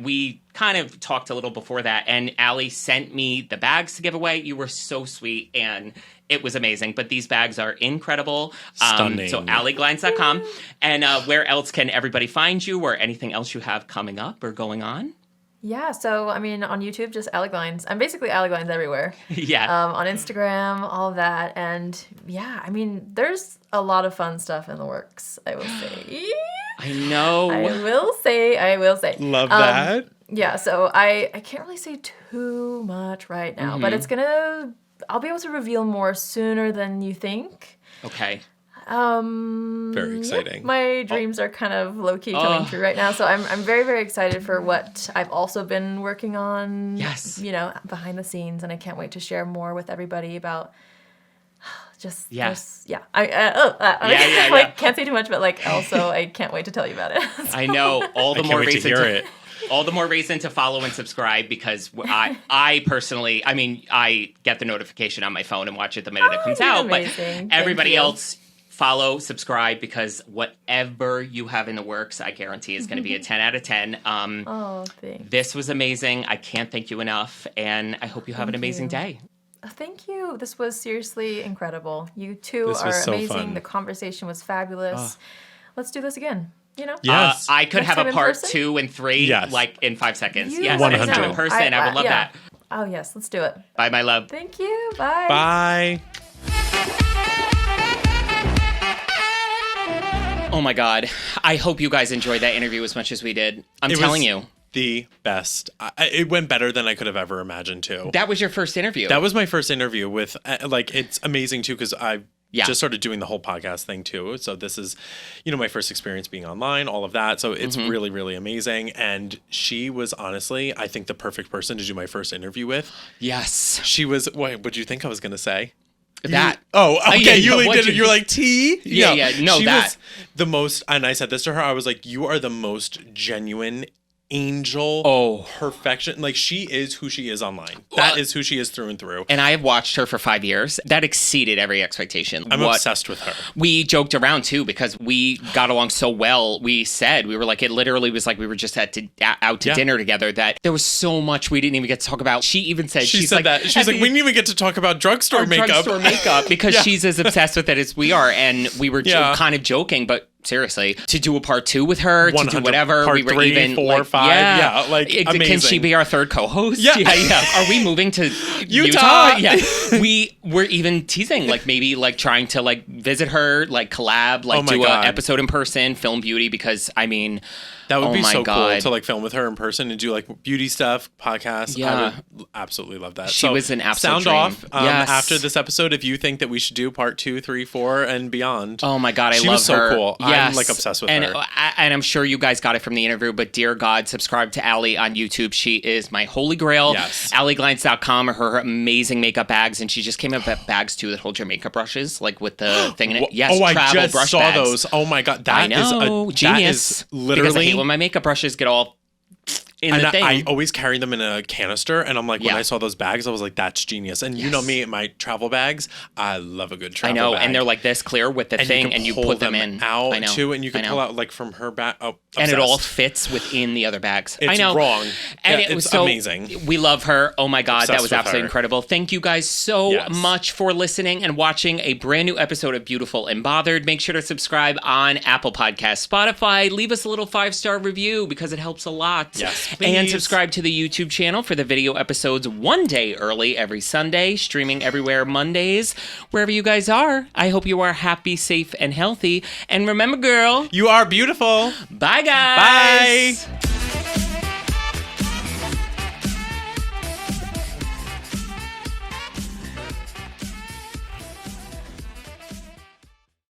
we kind of talked a little before that, and Allie sent me the bags to give away. You were so sweet, and it was amazing. But these bags are incredible. Stunning. So allieglines.com. And where else can everybody find you, or anything else you have coming up or going on? Yeah, so, on YouTube, just Allie Glines. I'm basically Allie Glines everywhere. Yeah. On Instagram, all of that. And, there's a lot of fun stuff in the works, I will say. I know. I will say. Love that. Yeah, so I can't really say too much right now, but I'll be able to reveal more sooner than you think. Okay. Very exciting. My dreams are kind of low-key coming true right now, so I'm very, very excited for what I've also been working on. Yes. Behind the scenes, and I can't wait to share more with everybody about I can't say too much, but also I can't wait to tell you about it. So. I know. All the more reason to hear it. All the more reason to follow and subscribe, because I personally, I get the notification on my phone and watch it the minute it comes out. Amazing. But everybody else, follow, subscribe, because whatever you have in the works, I guarantee is going to be a 10 out of 10. Thanks. This was amazing. I can't thank you enough, and I hope you have an amazing day. Thank you. This was seriously incredible. You two are so amazing. fun. The conversation was fabulous. Let's do this again. Yes. I could Next have time a in part person? 2 and 3 Yes. like in 5 seconds. Yes, Yes, next time in 100. person. I would love that. Oh, yes. Let's do it. Bye, my love. Thank you. Bye. Bye. Oh my God. I hope you guys enjoyed that interview as much as we did. I'm telling you. The best. It went better than I could have ever imagined, too. That was your first interview. That was my first interview with, it's amazing, too, because I just started doing the whole podcast thing, too. So this is, my first experience being online, all of that. So it's really, really amazing. And she was honestly, I think, the perfect person to do my first interview with. Yes. She was, what'd you think I was going to say? That. Okay. yeah, you what'd did it. you- You're like, tea? Yeah, no, she that. was the most, and I said this to her, I was like, you are the most genuine angel perfection. Like, she is who she is online. That is who she is through and through. And I have watched her for 5 years. That exceeded every expectation. I'm obsessed with her. We joked around too because we got along so well. We were like, it literally was like we were just out to dinner together, that there was so much we didn't even get to talk about. She even said, She said that. She's like, we didn't even get to talk about drugstore makeup. Drugstore makeup, because she's as obsessed with it as we are. And we were kind of joking, but seriously, to do a part 2 with her, to do whatever. Part we were 3, even 4, 5. Amazing. Can she be our third co-host? Yeah. Are we moving to Utah? Yeah. We were even teasing, like maybe like trying to like visit her, like collab, like do an episode in person, film beauty, because I mean, that would be so God. cool to like film with her in person and do like beauty stuff, podcasts. Yeah. I would absolutely love that. She was an absolute sound dream. off Yes. after this episode if you think that we should do part 2, 3, 4 and beyond. Oh my God, she love was so her. cool. Yes. I'm like obsessed with and, her. And I'm sure you guys got it from the interview, but dear God, subscribe to Allie on YouTube. She is my holy grail. Yes. AllieGlines.com are her amazing makeup bags, and she just came up with bags too that hold your makeup brushes, like with the thing in it. Yes, I travel just brush saw bags. those. Oh my God, I know, genius. That is literally, because I hate when my makeup brushes get all in the thing. I always carry them in a canister, and I'm like, when I saw those bags, I was like, that's genius. And you know me, my travel bags, I love a good travel bag. And they're like this clear with the thing, and you put them in. out I know. too, and you can pull out like from her bag. Oh, and it all fits within the other bags. It's I know. wrong. And yeah, it was it's so amazing. We love her. Oh my God, Obsessed that was with absolutely her. incredible. Thank you guys so much for listening and watching a brand new episode of Beautiful and Bothered. Make sure to subscribe on Apple Podcasts, Spotify. Leave us a little 5-star review because it helps a lot. Yes, and please. subscribe to the YouTube channel for the video episodes one day early every Sunday, streaming everywhere Mondays, wherever you guys are. I hope you are happy, safe, and healthy. And remember, girl, you are beautiful. Bye, guys. Bye.